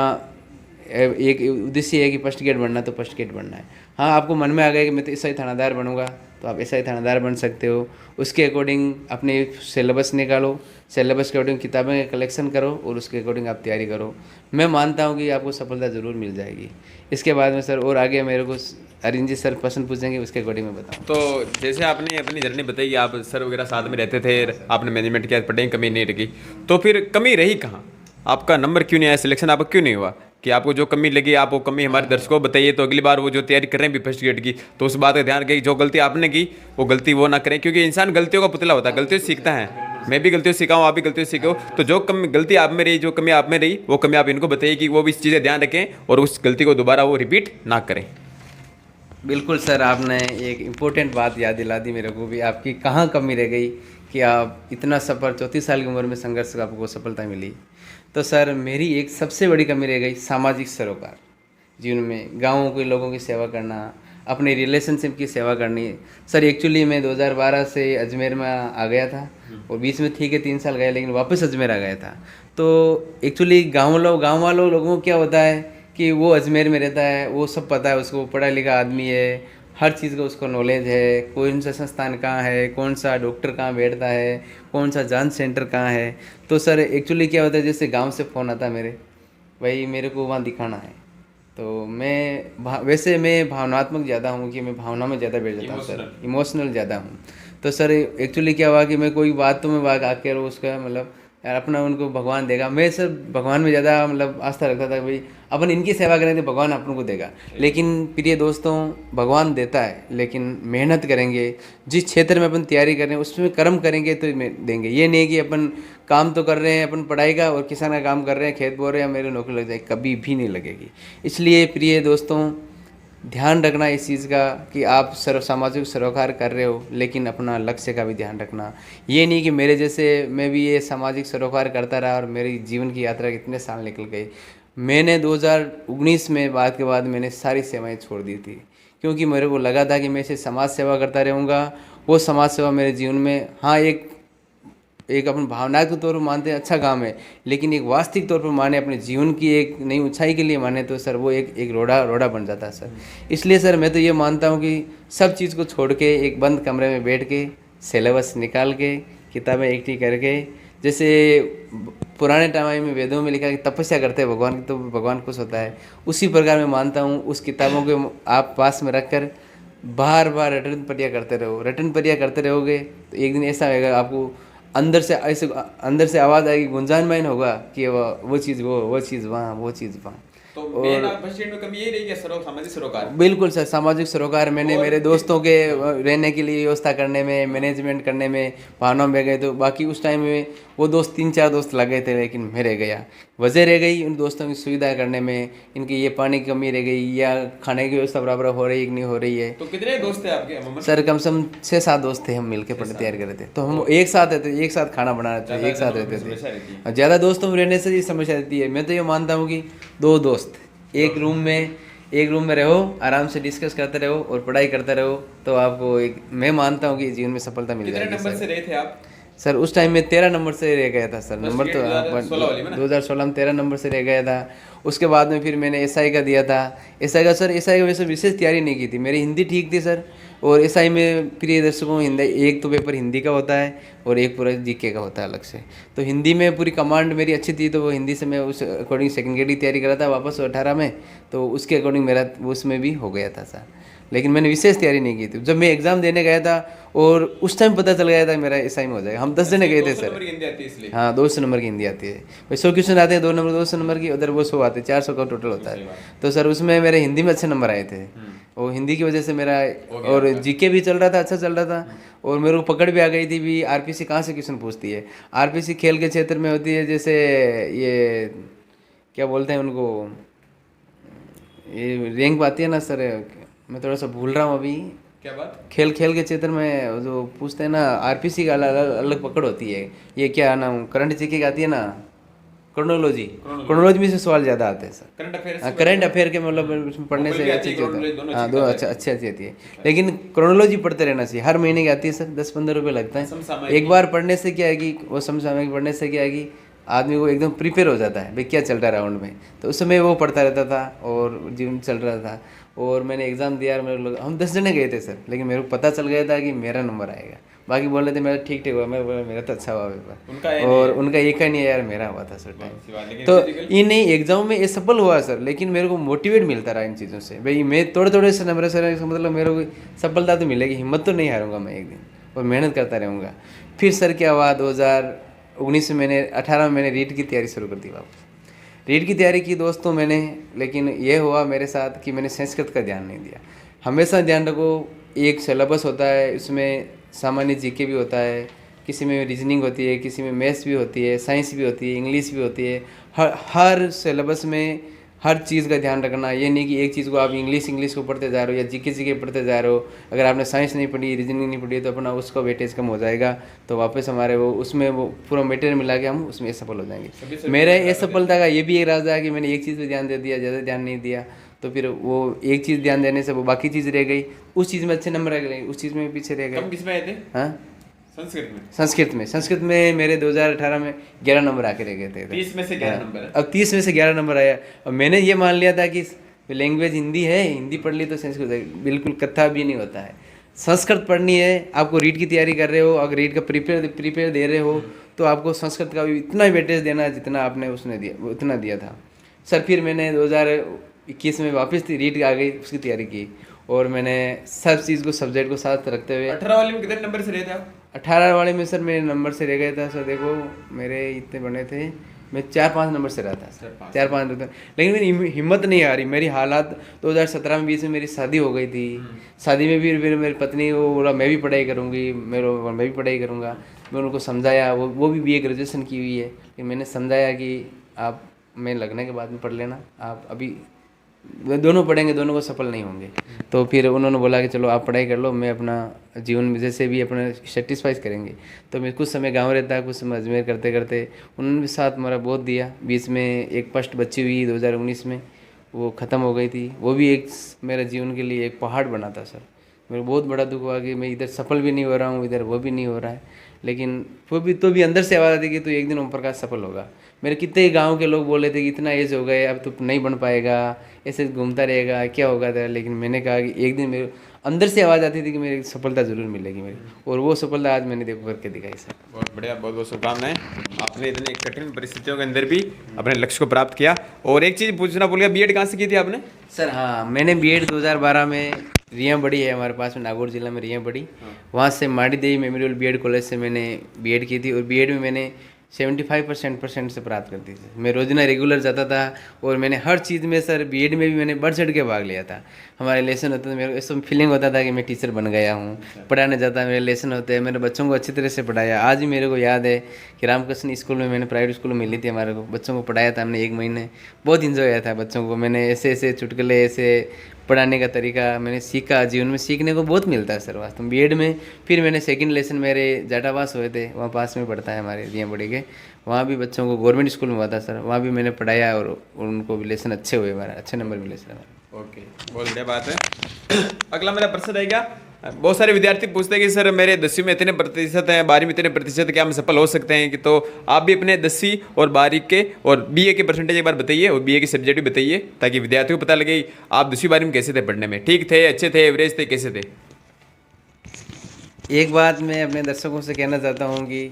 एक उद्देश्य है कि फर्स्ट ग्रेड बनना, तो फर्स्ट ग्रेड बनना है। हाँ, आपको मन में आ गया कि मैं तो एसआई थानादार बनूंगा, तो आप एसआई थानादार बन सकते हो। उसके अकॉर्डिंग अपने सिलेबस निकालो, सिलेबस के अकॉर्डिंग किताबें का कलेक्शन करो और उसके अकॉर्डिंग आप तैयारी करो। मैं मानता हूँ कि आपको सफलता ज़रूर मिल जाएगी। इसके बाद में सर और आगे मेरे को अरिंद जी सर प्रश्न पूछेंगे, उसके अकॉर्डिंग मैं बताऊँ। तो जैसे आपने अपनी जर्नी बताई, आप सर वगैरह साथ में रहते थे, आपने मैनेजमेंट किया, पढ़ाई में कमी नहीं रही, तो फिर कमी रही कहाँ? आपका नंबर क्यों नहीं आया, सिलेक्शन आपका क्यों नहीं हुआ? कि आपको जो कमी लगी, आप वो कमी हमारे दर्शकों को बताइए, तो अगली बार वो जो तैयारी कर रहे हैं भी फर्स्ट ग्रेड की, तो उस बात का ध्यान रखें कि जो गलती आपने की वो गलती वो ना करें, क्योंकि इंसान गलतियों का पुतला होता है, गलतियों से सीखता है। मैं भी गलतियों से सीखा हूँ, आप भी गलतियों से सीखो। तो जो कमी गलती आप में रही, जो कमी आप में रही, वो कमी आप इनको बताइए कि वो भी इस चीज़ें ध्यान रखें और उस गलती को दोबारा वो रिपीट ना करें। बिल्कुल सर, आपने एक इम्पोर्टेंट बात याद दिला दी मेरे को भी, आपकी कहाँ कमी रह गई कि आप इतना सफ़र 34 साल की उम्र में संघर्ष से आपको सफलता मिली। तो सर मेरी एक सबसे बड़ी कमी रह गई सामाजिक सरोकार, जीवन में गाँवों के लोगों की सेवा करना, अपने रिलेशनशिप की सेवा करनी। सर एक्चुअली मैं 2012 से अजमेर में आ गया था, और बीच में ठीक है 3 साल गया, लेकिन वापस अजमेर आ गया था। तो एक्चुअली गाँव वालों लोगों को क्या होता है कि वो अजमेर में रहता है, वो सब पता है उसको, पढ़ा लिखा आदमी है, हर चीज़ का उसको नॉलेज है, कौन सा संस्थान कहाँ है, कौन सा डॉक्टर कहाँ बैठता है, कौन सा जांच सेंटर कहाँ है। तो सर एक्चुअली क्या होता है, जैसे गांव से फ़ोन आता है मेरे, भाई मेरे को वहाँ दिखाना है, तो वैसे मैं भावनात्मक ज़्यादा हूँ, कि मैं भावना में ज़्यादा बैठ जाता हूँ सर, इमोशनल ज़्यादा हूँ। तो सर एक्चुअली क्या हुआ कि मैं कोई बात तो मैं आके उसका मतलब यार अपना उनको भगवान देगा। मैं सर भगवान में ज़्यादा मतलब आस्था रखता था, भाई अपन इनकी सेवा करें तो भगवान अपन को देगा। लेकिन प्रिय दोस्तों, भगवान देता है, लेकिन मेहनत करेंगे, जिस क्षेत्र में अपन तैयारी कर रहे हैं उसमें कर्म करेंगे तो देंगे। ये नहीं कि अपन काम तो कर रहे हैं अपन पढ़ाई का और किसान का काम कर रहे हैं, खेत बो रहे हैं, मेरे नौकरी लग जाएगी, कभी भी नहीं लगेगी। इसलिए प्रिय दोस्तों, ध्यान रखना इस चीज़ का कि आप सामाजिक सरोकार कर रहे हो, लेकिन अपना लक्ष्य का भी ध्यान रखना। ये नहीं कि मेरे जैसे मैं भी ये सामाजिक सरोकार करता रहा और मेरी जीवन की यात्रा कितने साल निकल गए। मैंने 2019 में बाद के बाद मैंने सारी सेवाएं छोड़ दी थी, क्योंकि मेरे को लगा था कि मैं इसे समाज सेवा करता रहूँगा। वो समाज सेवा मेरे जीवन में, हाँ, एक अपन भावनात्मक तौर पर मानते हैं अच्छा काम है, लेकिन एक वास्तविक तौर पर माने, अपने जीवन की एक नई ऊंचाई के लिए माने, तो सर वो एक रोड़ा बन जाता है सर। इसलिए सर मैं तो ये मानता हूँ कि सब चीज़ को छोड़ के एक बंद कमरे में बैठ के सिलेबस निकाल के किताबें इकट्ठी करके, जैसे पुराने टाइम में वेदों में लिखा कि तपस्या करते हैं भगवान की तो भगवान खुश होता है, उसी प्रकार मैं मानता हूँ उस किताबों को आप पास में रख कर बार बार रटन प्रक्रिया करते रहो। रटन प्रक्रिया करते रहोगे तो एक दिन ऐसा होगा, आपको अंदर से आवाज़ आएगी, गुंजायमान होगा कि वो चीज़ वहाँ, वो चीज़ वहाँ। तो मेन फर्स्ट ग्रेड में कमी यही रही कि सामाजिक सरोकार। बिल्कुल सर, सामाजिक सरोकार मैंने मेरे दोस्तों के रहने के लिए व्यवस्था करने में, मैनेजमेंट करने में, भावना में गए। तो बाकी उस टाइम में वो दोस्त 3-4 दोस्त लगे थे, लेकिन मैं रह गया, वजह रह गई उन दोस्तों की सुविधा करने में, इनकी ये पानी की कमी रह गई या खाने की व्यवस्था बराबर हो रही है कि नहीं हो रही है। तो कितने दोस्त थे आपके? सर कम से कम 6-7 दोस्त थे, हम मिलकर पढ़ने तैयार कर रहे थे। तो हम एक साथ रहते, एक साथ खाना बना रहे थे, एक साथ रहते थे। ज़्यादा दोस्तों में रहने से ये समस्या रहती है। मैं तो ये मानता हूँ कि 2 दोस्त एक रूम में रहो, आराम से डिस्कस करते रहो और पढ़ाई करते रहो, तो आपको मैं मानता हूँ कि जीवन में सफलता मिल जाएगी। कितने नंबर से रहे थे आप? सर उस टाइम में 13 नंबर से रह गया था सर। नंबर तो 2016 में 13 नंबर से रह गया था। उसके बाद में फिर मैंने एसआई का दिया था। एसआई का वैसे विशेष तैयारी नहीं की थी, मेरी हिंदी ठीक थी सर। और एसआई में प्रिय दर्शकों, हिंदी एक तो पेपर हिंदी का होता है और एक पूरा जीके का होता है अलग से। तो हिंदी में पूरी कमांड मेरी अच्छी थी, तो वो हिंदी से मैं उस अकॉर्डिंग सेकंड ग्रेड की तैयारी कर रहा था वापस 18 में, तो उसके अकॉर्डिंग मेरा उसमें भी हो गया था सर। लेकिन मैंने विशेष तैयारी नहीं की थी। जब मैं एग्ज़ाम देने गया था और उस टाइम पता चल गया था मेरा एसआई में हो जाएगा। हम 10 जने गए थे सर। हिंदी आती है इसलिए। हाँ 200 नंबर की हिंदी आती है भाई, 100 क्वेश्चन आते हैं, 2 नंबर 200 नंबर की, उधर वो 100 आते हैं, 400 का टोटल होता है। तो सर उसमें मेरे हिंदी में अच्छे नंबर आए थे, वो हिंदी की वजह से मेरा, और जीके भी चल रहा था, अच्छा चल रहा था, और मेरे को पकड़ भी आ गई थी भी आरपीसी कहाँ से क्वेश्चन पूछती है। आरपीसी खेल के क्षेत्र में होती है, जैसे ये क्या बोलते हैं उनको, ये रैंक आती है ना सर, मैं थोड़ा सा भूल रहा हूँ अभी। क्या बात? खेल खेल के क्षेत्र में जो पूछते हैं ना, आरपीसी का अलग अलग पकड़ होती है। ये क्या नाम, करंट जीके की आती है ना, क्रोनोलॉजी में से सवाल ज़्यादा आते हैं सर। Current affairs. हाँ करंट अफेयर के मतलब उसमें पढ़ने से अच्छी चीज़ होता है। हाँ दो अच्छी अच्छी आती है, लेकिन क्रोनोलॉजी पढ़ते रहना चाहिए। हर महीने की आती है सर, 10-15 रुपये लगता है। एक बार पढ़ने से क्या है कि वो समसामयिक पढ़ने से क्या है कि आदमी को एकदम प्रिपेयर हो जाता है भाई क्या चल रहा है राउंड में। तो उस समय वो पढ़ता रहता था और जीवन चल रहा था। और मैंने एग्ज़ाम दिया और मेरे लोग, हम 10 जने गए थे सर, लेकिन मेरे को पता चल गया था कि मेरा नंबर आएगा। बाकी बोल रहे थे मेरा ठीक ठीक हुआ, मैं बोला मेरा तो अच्छा हुआ पेपर, और उनका एक ही नहीं यार, मेरा हुआ था सर टाइम। तो ये नहीं एग्जाम में ये सफल हुआ सर, लेकिन मेरे को मोटिवेट मिलता रहा इन चीज़ों से भाई, मैं थोड़े थोड़े से नंबर सर, मतलब मेरे को सफलता तो मिलेगी, हिम्मत तो नहीं हारूंगा मैं एक दिन, और मेहनत करता रहूँगा। फिर सर क्या हुआ, 2019 में मैंने 18 में मैंने रीट की तैयारी शुरू कर दी वापस। रीट की तैयारी की दोस्तों मैंने, लेकिन ये हुआ मेरे साथ कि मैंने संस्कृत का ध्यान नहीं दिया। हमेशा ध्यान रखो, एक सिलेबस होता है, उसमें सामान्य जीके भी होता है, किसी में रीजनिंग होती है, किसी में मैथ्स भी होती है, साइंस भी होती है, इंग्लिश भी होती है। हर सिलेबस में हर चीज़ का ध्यान रखना। ये नहीं कि एक चीज़ को आप इंग्लिश को पढ़ते जा रहे हो या जीके पढ़ते जा रहे हो। अगर आपने साइंस नहीं पढ़ी, रीजनिंग नहीं पढ़ी, तो अपना उसका वेटेज कम हो जाएगा, तो वापस हमारे वो उसमें वो पूरा मटेरियल मिला के हम उसमें सफल हो जाएंगे। मेरे ये सफलता का ये भी एक राज है कि मैंने एक चीज़ पर ध्यान दे दिया, ज़्यादा ध्यान नहीं दिया, तो फिर वो एक चीज़ ध्यान देने से वो बाकी चीज़ रह गई। उस चीज़ में अच्छे नंबर रह गए, उस चीज़ में पीछे रह गए। किस में आए थे? हाँ संस्कृत में मेरे 2018 में 11 नंबर आके रह गए थे। 30 में से 11 नंबर। अब 30 में से 11 नंबर आया, और मैंने ये मान लिया था कि लैंग्वेज हिंदी है, हिंदी पढ़ ली तो संस्कृत है। बिल्कुल कथा भी नहीं होता है, संस्कृत पढ़नी है। आपको रीड की तैयारी कर रहे हो, अगर रीड का प्रिपेयर दे रहे हो, तो आपको संस्कृत का भी इतना वेटेज देना है जितना आपने उसने दिया, उतना दिया था सर। फिर मैंने 2021 में वापस रीड आ गई, उसकी तैयारी की, और मैंने सब चीज़ को सब्जेक्ट को साथ रखते हुए। 18 वाले में कितने नंबर से रहे थे आप? 18 वाले में सर मेरे नंबर से रह गया था सर, देखो मेरे इतने बने थे, मैं 4-5 नंबर से रहा था सर, 4-5 रहता। लेकिन मेरी हिम्मत नहीं आ रही, मेरी हालात 2017 में 20 में मेरी शादी हो गई थी। शादी में भी मेरी पत्नी वो बोला मैं भी पढ़ाई करूँगी, मैं भी पढ़ाई करूँगा। मैं उनको समझाया, वो भी BA ग्रेजुएशन की हुई है, लेकिन मैंने समझाया कि आप मैं लगने के बाद में पढ़ लेना, आप अभी दोनों पढ़ेंगे, दोनों को सफल नहीं होंगे। तो फिर उन्होंने बोला कि चलो आप पढ़ाई कर लो, मैं अपना जीवन में जैसे भी अपना सेटिस्फाइज करेंगे। तो मैं कुछ समय गांव रहता, कुछ समय अजमेर करते करते उन्होंने भी साथ हमारा बहुत दिया। बीच में एक फर्स्ट बच्ची हुई 2019 में, वो ख़त्म हो गई थी। वो भी एक मेरा जीवन के लिए एक पहाड़ बना था सर। मेरे को बहुत बड़ा दुख हुआ कि मैं इधर सफल भी नहीं हो रहा हूँ, इधर वो भी नहीं हो रहा है, लेकिन वो भी तो भी अंदर से आवाज़ आती कि तो एक दिन ओम प्रकाश सफल होगा। मेरे कितने गांव के लोग बोले थे कि इतना एज हो गए, अब तो नहीं बन पाएगा, ऐसे घूमता रहेगा, क्या होगा तेरा। लेकिन मैंने कहा कि एक दिन मेरे अंदर से आवाज़ आती थी कि मेरी सफलता ज़रूर मिलेगी मेरी, और वो सफलता आज मैंने देखो करके दिखाई सर। बहुत बढ़िया, बहुत बहुत शुभकामनाएं। आपने इतने कठिन परिस्थितियों के अंदर भी अपने लक्ष्य को प्राप्त किया। और एक चीज़ पूछना भूल गया, बीएड कहाँ से की थी आपने? सर हाँ, मैंने बीएड 2012 में रिया बड़ी है हमारे पास में, नागौर जिला में रिया बड़ी, वहाँ से माड़ी देवी मेमोरियल बीएड कॉलेज से मैंने बीएड की थी। और बीएड में मैंने 75% से प्राप्त करती थी। मैं रोजाना रेगुलर जाता था, और मैंने हर चीज़ में सर बीएड में भी मैंने बढ़ चढ़ के भाग लिया था। हमारे लेसन होते थे, मेरे को ऐसा फीलिंग होता था कि मैं टीचर बन गया हूँ। पढ़ाने जाता, मेरे लेसन होते हैं, मेरे बच्चों को अच्छी तरह से पढ़ाया। आज भी मेरे को याद है कि रामकृष्ण स्कूल में, मैंने प्राइवेट स्कूल में मिली थी हमारे को, बच्चों को पढ़ाया था हमने 1 महीने, बहुत इंजॉय आया था बच्चों को। मैंने ऐसे ऐसे चुटकुले, ऐसे पढ़ाने का तरीका मैंने सीखा। जीवन में सीखने को बहुत मिलता है सर वास्तव में बीएड में। फिर मैंने सेकंड लेसन मेरे जाटावास हुए थे, वहाँ पास में पढ़ता है हमारे रिया बड़ी के, वहाँ भी बच्चों को गवर्नमेंट स्कूल में हुआ था सर, वहाँ भी मैंने पढ़ाया, और उनको भी लेसन अच्छे हुए, हमारा अच्छे नंबर भी लेसन हमारे। ओके, बहुत बढ़िया बात है। अगला मेरा प्रश्न रहेगा, बहुत सारे विद्यार्थी पूछते हैं कि सर मेरे 10वीं में इतने प्रतिशत हैं, 12वीं में इतने प्रतिशत, क्या हम सफल हो सकते हैं? कि तो आप भी अपने 10वीं और 12वीं के और BA के परसेंटेज एक बार बताइए, और BA के सब्जेक्ट भी बताइए, ताकि विद्यार्थियों को पता लगे आप 10वीं 12वीं में कैसे थे पढ़ने में। ठीक थे, अच्छे थे, एवरेज थे, कैसे थे? एक बात मैं अपने दर्शकों से कहना चाहता हूँ कि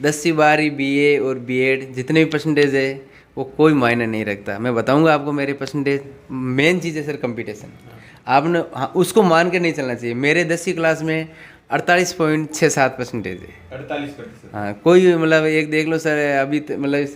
10वीं 12वीं BA और BEd जितने भी परसेंटेज है वो कोई मायने नहीं रखता। मैं बताऊंगा आपको मेरे परसेंटेज। मेन चीज़ है सर कंपटीशन। आपने हाँ, उसको मान के नहीं चलना चाहिए। मेरे 10वीं क्लास में 48.67% है। 48%। हाँ, कोई मतलब एक देख लो सर, अभी मतलब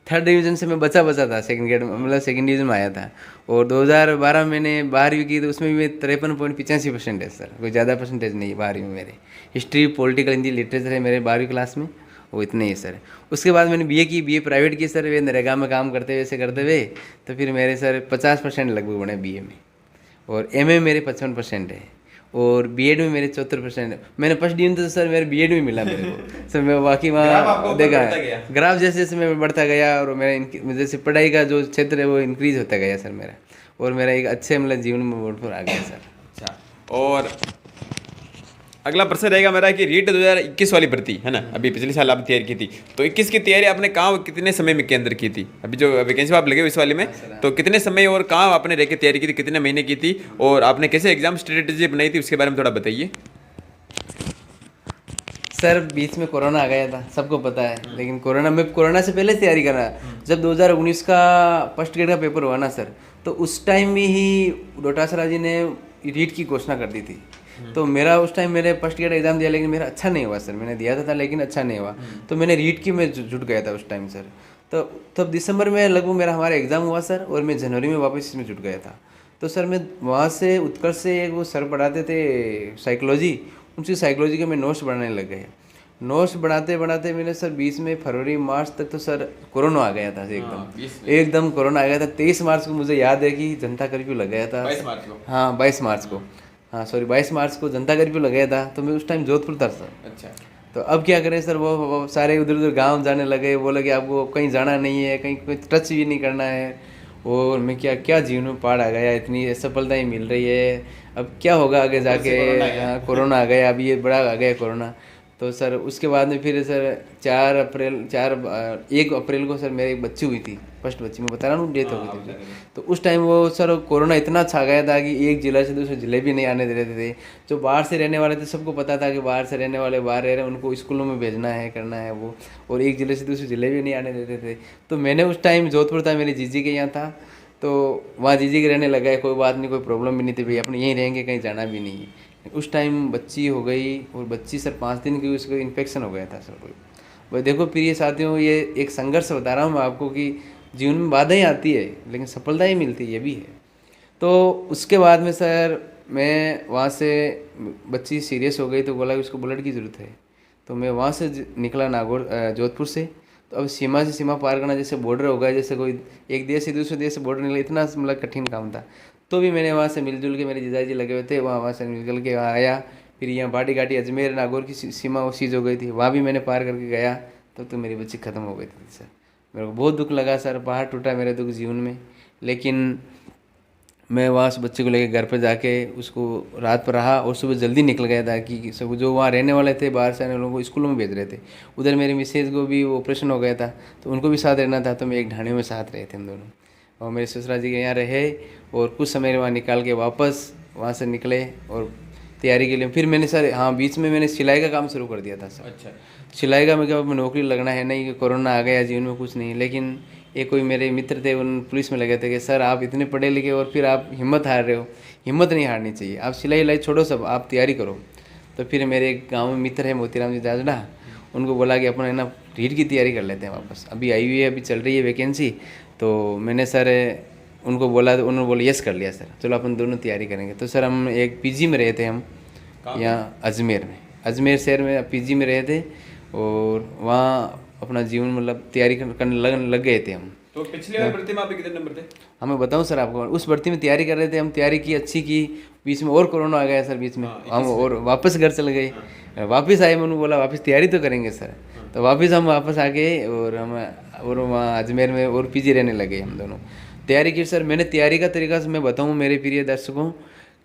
थर्ड डिवीज़न से मैं बचा था, सेकंड ग्रेड में मतलब सेकंड डिवीज़न में आया था। और 2012 में मैंने 12वीं की, तो उसमें भी 53.85% है सर, कोई ज़्यादा परसेंटेज नहीं है 12वीं में मेरे। हिस्ट्री, पॉलिटिकल, हिंदी, लिटरेचर है मेरे 12वीं क्लास में, वो इतने ही सर। उसके बाद मैंने बीए की, बीए प्राइवेट की सर, वे नरेगा में काम करते हुए ऐसे करते हुए, तो फिर मेरे सर 50% लगभग बने बीए में। और एमए में मेरे 55% है। और बीएड में मेरे 74% है। मैंने फर्स्ट डिवीजन तो सर मेरे बीएड में मिला मेरे को सर। मैं बाकी ग्राफ आपको वहाँ ऊपर देखा बढ़ता गया। ग्राफ जैसे जैसे मैं बढ़ता गया, और मेरा जैसे पढ़ाई का जो क्षेत्र है वो इंक्रीज होता गया सर मेरा। और मेरा एक अच्छे मतलब जीवन में मोड़ पर आ गया सर। अच्छा, और अगला प्रश्न रहेगा मेरा कि रीट 2021 वाली भर्ती है ना, अभी पिछले साल आपने तैयारी की थी, तो 21 की तैयारी आपने कहाँ और कितने समय में के अंदर की थी? अभी जो वैकेंसी आप लगे हुए इस वाले में, तो कितने समय और कहाँ आपने रह के तैयारी की थी, कितने महीने की थी, और आपने कैसे एग्जाम स्ट्रेटेजी बनाई थी, उसके बारे में थोड़ा बताइए। सर बीच में कोरोना आ गया था, सबको पता है। लेकिन कोरोना से पहले तैयारी कर रहा। जब 2019 का फर्स्ट ग्रेड का पेपर हुआ ना सर, तो उस टाइम में ही डोटासरा जी ने रीट की घोषणा कर दी थी। तो मेरा उस टाइम मैंने फर्स्ट ग्रेड एग्जाम दिया, लेकिन मेरा अच्छा नहीं हुआ सर। मैंने दिया था लेकिन अच्छा नहीं हुआ। तो मैंने रीट की में जुट गया था उस टाइम सर। तो तब दिसंबर में लगभग मेरा हमारा एग्ज़ाम हुआ सर, और मैं जनवरी में वापस इसमें जुट गया था। तो सर मैं वहाँ से उत्कर्ष से एक वो सर पढ़ाते थे साइकोलॉजी, उनकी साइकोलॉजी के मैं नोट्स बनाने लग गए। नोट्स बनाते बनाते मैंने सर 20 में फरवरी मार्च तक तो सर कोरोना आ गया था एकदम कोरोना आ गया था। 23 मार्च को मुझे याद है कि जनता कर्फ्यू लग गया था। 22 मार्च को। हाँ 22 मार्च को, हाँ सॉरी 22 मार्च को जनता कर्फ्यू लग गया था। तो मैं उस टाइम जोधपुर था सर। अच्छा, तो अब क्या करें सर, वो सारे उधर उधर गांव जाने लगे, बोले कि आपको कहीं जाना नहीं है, कहीं कोई टच भी नहीं करना है। और मैं क्या क्या जीवन में पार आ गया, इतनी सफलताएं मिल रही है, अब क्या होगा आगे जाके। कोरोना आ गया, अभी ये बड़ा आ गया कोरोना। तो सर उसके बाद में फिर सर 1 अप्रैल को सर मेरी एक बच्ची हुई थी, फर्स्ट बच्ची, मैं बता रहा हूँ, डेथ हो गई थी। तो उस टाइम वो सर कोरोना इतना छा गया था कि एक जिला से दूसरे जिले भी नहीं आने दे रहे थे। जो बाहर से रहने वाले थे सबको पता था कि बाहर से रहने वाले बाहर रह रहे हैं, उनको स्कूलों में भेजना है, करना है वो, और एक जिले से दूसरे जिले भी नहीं आने देते थे। तो मैंने उस टाइम जोधपुर था, मेरी जीजी के यहाँ था, तो वहाँ जीजी के रहने लगा है, कोई बात नहीं, कोई प्रॉब्लम भी नहीं थी भाई, अपने यहीं रहेंगे, कहीं जाना भी नहीं है। उस टाइम बच्ची हो गई, और बच्ची सर 5 दिन की, उसको इन्फेक्शन हो गया था सर कोई। भाई देखो प्रिय साथियों, ये एक संघर्ष बता रहा हूँ मैं आपको कि जीवन में बाधाएं आती है लेकिन सफलताएं मिलती है, ये भी है। तो उसके बाद में सर मैं वहाँ से, बच्ची सीरियस हो गई तो बोला कि उसको ब्लड की ज़रूरत है। तो मैं वहाँ से निकला जोधपुर से। तो अब सीमा से सीमा पार करना, जैसे बॉर्डर होगा, जैसे कोई एक देश से दूसरे देश से बॉर्डर निकला, इतना मतलब कठिन काम था। तो भी मैंने वहाँ से मिलजुल के, मेरे जीजाजी लगे हुए थे वहाँ से निकल के वहाँ आया। फिर यहाँ बाटी घाटी अजमेर नागौर की सीमा वो सीज हो गई थी, वहाँ भी मैंने पार करके गया। तब तो मेरी बच्ची ख़त्म हो गई थी सर। मेरे को बहुत दुख लगा सर, पहाड़ टूटा मेरे दुख जीवन में। लेकिन मैं वहाँ उस बच्चे को लेकर घर पर जाके उसको रात पर रहा, और सुबह जल्दी निकल गया था कि सब जो वहाँ रहने वाले थे, बाहर से आने वालों को स्कूलों में भेज रहे थे। उधर मेरी मिसेज को भी ऑपरेशन हो गया था, तो उनको भी साथ रहना था। तो मैं एक ढाणी में साथ रहे थे हम दोनों, और मेरे ससुरा जी के यहाँ रहे, और कुछ समय वहाँ निकाल के वापस वहाँ से निकले और तैयारी के लिए। फिर मैंने सर हाँ बीच में मैंने सिलाई का काम शुरू कर दिया था सर। अच्छा, सिलाई का मैं क्या, नौकरी लगना है नहीं, कि कोरोना आ गया जीवन में कुछ नहीं। लेकिन एक कोई मेरे मित्र थे, उन पुलिस में लगे थे कि सर आप इतने पढ़े लिखे और फिर आप हिम्मत हार रहे हो, हिम्मत नहीं हारनी चाहिए, आप सिलाई उलाई छोड़ो सब, आप तैयारी करो। तो फिर मेरे एक गाँव में मित्र है मोतीराम जी जाजड़ा, उनको बोला कि अपन है ना रीट की तैयारी कर लेते हैं वापस, अभी आई हुई है, अभी चल रही है वैकेंसी। तो मैंने सर उनको बोला, तो उन्होंने बोला यस कर लिया सर, चलो अपन दोनों तैयारी करेंगे। तो सर हम एक पीजी में रहे थे, हम यहाँ अजमेर में, अजमेर शहर में पीजी में रहे थे, और वहाँ अपना जीवन मतलब तैयारी करने लग गए थे हम। तो पिछले वाली भर्ती में आपके कितने नंबर थे? हमें बताऊं सर आपको, उस भर्ती में तैयारी कर रहे थे हम, तैयारी की अच्छी की, बीच में और कोरोना आ गया सर बीच में। हम और वापस घर चले गए। वापस आए, मैंने बोला वापस तैयारी तो करेंगे सर। तो हम वापस आ गए, और वहाँ अजमेर में और पीजी रहने लगे हम दोनों। तैयारी की सर मैंने, तैयारी का तरीका से मैं बताऊँ मेरे प्रिय दर्शकों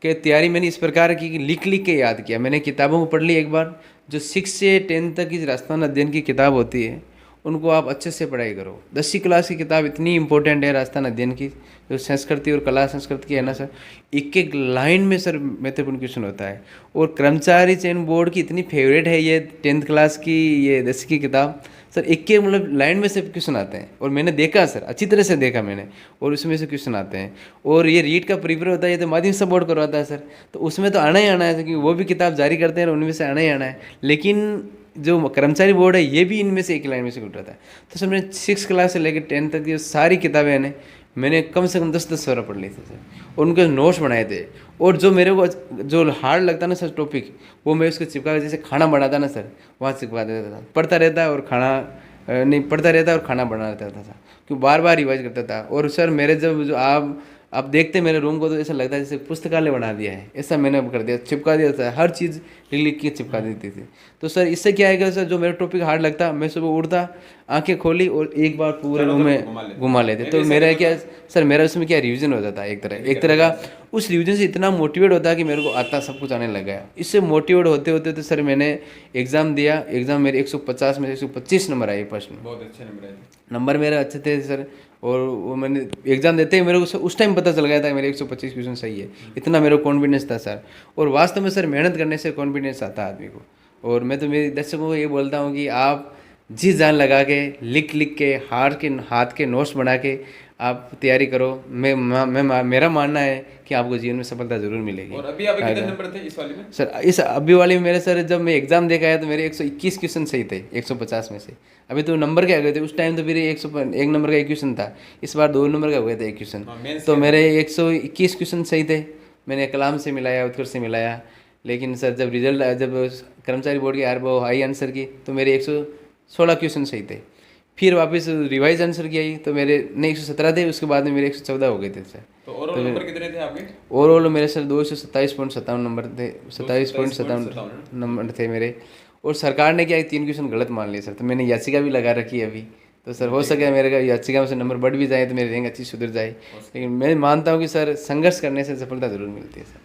कि तैयारी मैंने इस प्रकार की कि लिख लिख के याद किया। मैंने किताबों को पढ़ ली एक बार, जो 6 से 10 तक की राजस्थान अध्ययन की किताब होती है, उनको आप अच्छे से पढ़ाई करो। 10वीं क्लास की किताब इतनी इंपॉर्टेंट है राजस्थान अध्ययन की, जो संस्कृति और कला संस्कृति की है ना सर, एक एक लाइन में सर महत्वपूर्ण क्वेश्चन होता है। और कर्मचारी चयन बोर्ड की इतनी फेवरेट है ये 10th क्लास की ये 10वीं की किताब सर, एक के मतलब लाइन में से क्वेश्चन आते हैं। और मैंने देखा सर, अच्छी तरह से देखा मैंने, और उसमें से क्वेश्चन आते हैं। और ये रीट का प्रीपेयर होता है, ये तो माध्यमिक सब बोर्ड करवाता है सर, तो उसमें तो आना ही आना है, क्योंकि वो भी किताब जारी करते हैं और उनमें से आना ही आना है। लेकिन जो कर्मचारी बोर्ड है ये भी इनमें से एक लाइन में से उठाता है। तो सर मैंने 6 क्लास से लेकर 10 तक की सारी किताबें हैं मैंने कम से कम 10-10 बार पढ़ ली थी सर, और उनके नोट्स बनाए थे। और जो मेरे को जो हार्ड लगता ना सर टॉपिक, वो मैं उसको चिपका, जैसे खाना बनाता ना सर, वहाँ चिपका देता था। पढ़ता रहता और खाना नहीं पढ़ता रहता और खाना बना रहता था, क्योंकि बार बार रिवाइज करता था। और सर मेरे जब जो आप देखते मेरे रूम को तो ऐसा लगता है जैसे पुस्तकालय बना दिया है, ऐसा मैंने अब कर दिया, चिपका दिया था, हर चीज़ लिख के चिपका देती थी। तो सर इससे क्या है कि सर जो मेरा टॉपिक हार्ड लगता, मैं सुबह उठता, आंखें खोली और एक बार पूरे रूम में घुमा लेते। तो मेरा क्या सर, मेरा उसमें क्या रिवीजन हो जाता है एक तरह का। उस रिवीजन से इतना मोटिवेट होता है कि मेरे को आता सब कुछ आने लग गया। इससे मोटिवेट होते होते तो सर मैंने एग्ज़ाम दिया, एग्ज़ाम मेरे 150 में से 125 नंबर आए फर्स्ट में। बहुत अच्छे नंबर आए, नंबर मेरे अच्छे थे सर। और वो मैंने एग्ज़ाम देते ही मेरे को उस टाइम पता चल गया था कि मेरे 125 क्वेश्चन सही है, इतना मेरे को कॉन्फिडेंस था सर। और वास्तव में सर मेहनत करने से कॉन्फिडेंस आता है आदमी को। और मैं तो मेरे दर्शकों को ये बोलता हूँ कि आप जी जान लगा के लिख के हाथ के नोट्स बना के आप तैयारी करो। मेरा मानना है कि आपको जीवन में सफलता जरूर मिलेगी। और अभी आप कितने नंबर थे इस वाले में? सर इस अभी वाले में मेरे सर जब मैं एग्ज़ाम दे के आया तो मेरे 121 क्वेश्चन सही थे 150 में से। अभी तो नंबर क्या गए थे, उस टाइम तो मेरे 1 नंबर का एक क्वेश्चन था, इस बार 2 नंबर का हो गया था एक क्वेश्चन। तो मेरे 121 क्वेश्चन सही थे। मैंने कलाम से मिलाया, उत्कर्ष से मिलाया। लेकिन सर जब रिजल्ट जब कर्मचारी बोर्ड की वो हाई आंसर की तो मेरे 116 क्वेश्चन सही थे। फिर वापस रिवाइज आंसर की आई तो मेरे नहीं 117 थे, उसके बाद में मेरे 114 हो गए थे सर। तो ओवरऑल नंबर कितने थे आपके? ओवरऑल मेरे सर 227.57 नंबर थे, 27.57 नंबर थे मेरे। और सरकार ने क्या 3 क्वेश्चन गलत मान लिए सर, तो मैंने याचिका भी लगा रखी है अभी। तो सर हो सके मेरे का याचिका में से नंबर बढ़ भी जाए तो मेरी रैंक अच्छी सुधर जाए। लेकिन मैं मानता हूँ कि सर संघर्ष करने से सफलता जरूर मिलती है सर।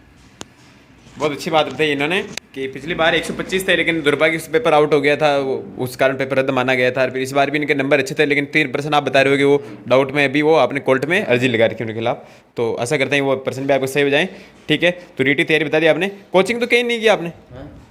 बहुत अच्छी बात बताई इन्होंने कि पिछली बार 125 थे, लेकिन दुर्भाग्य से पेपर आउट हो गया था, उस कारण पेपर रद्द माना गया था। फिर इस बार भी इनके नंबर अच्छे थे, लेकिन 3% आप बता रहे हो कि वो डाउट में, अभी वो आपने कोर्ट में अर्जी लगा रखी है उनके खिलाफ। तो आशा करते हैं वो पर्सन भी आपको सही हो जाए। ठीक है, तो रीट की तैयारी बता दी आपने। कोचिंग तो कहीं नहीं की आपने?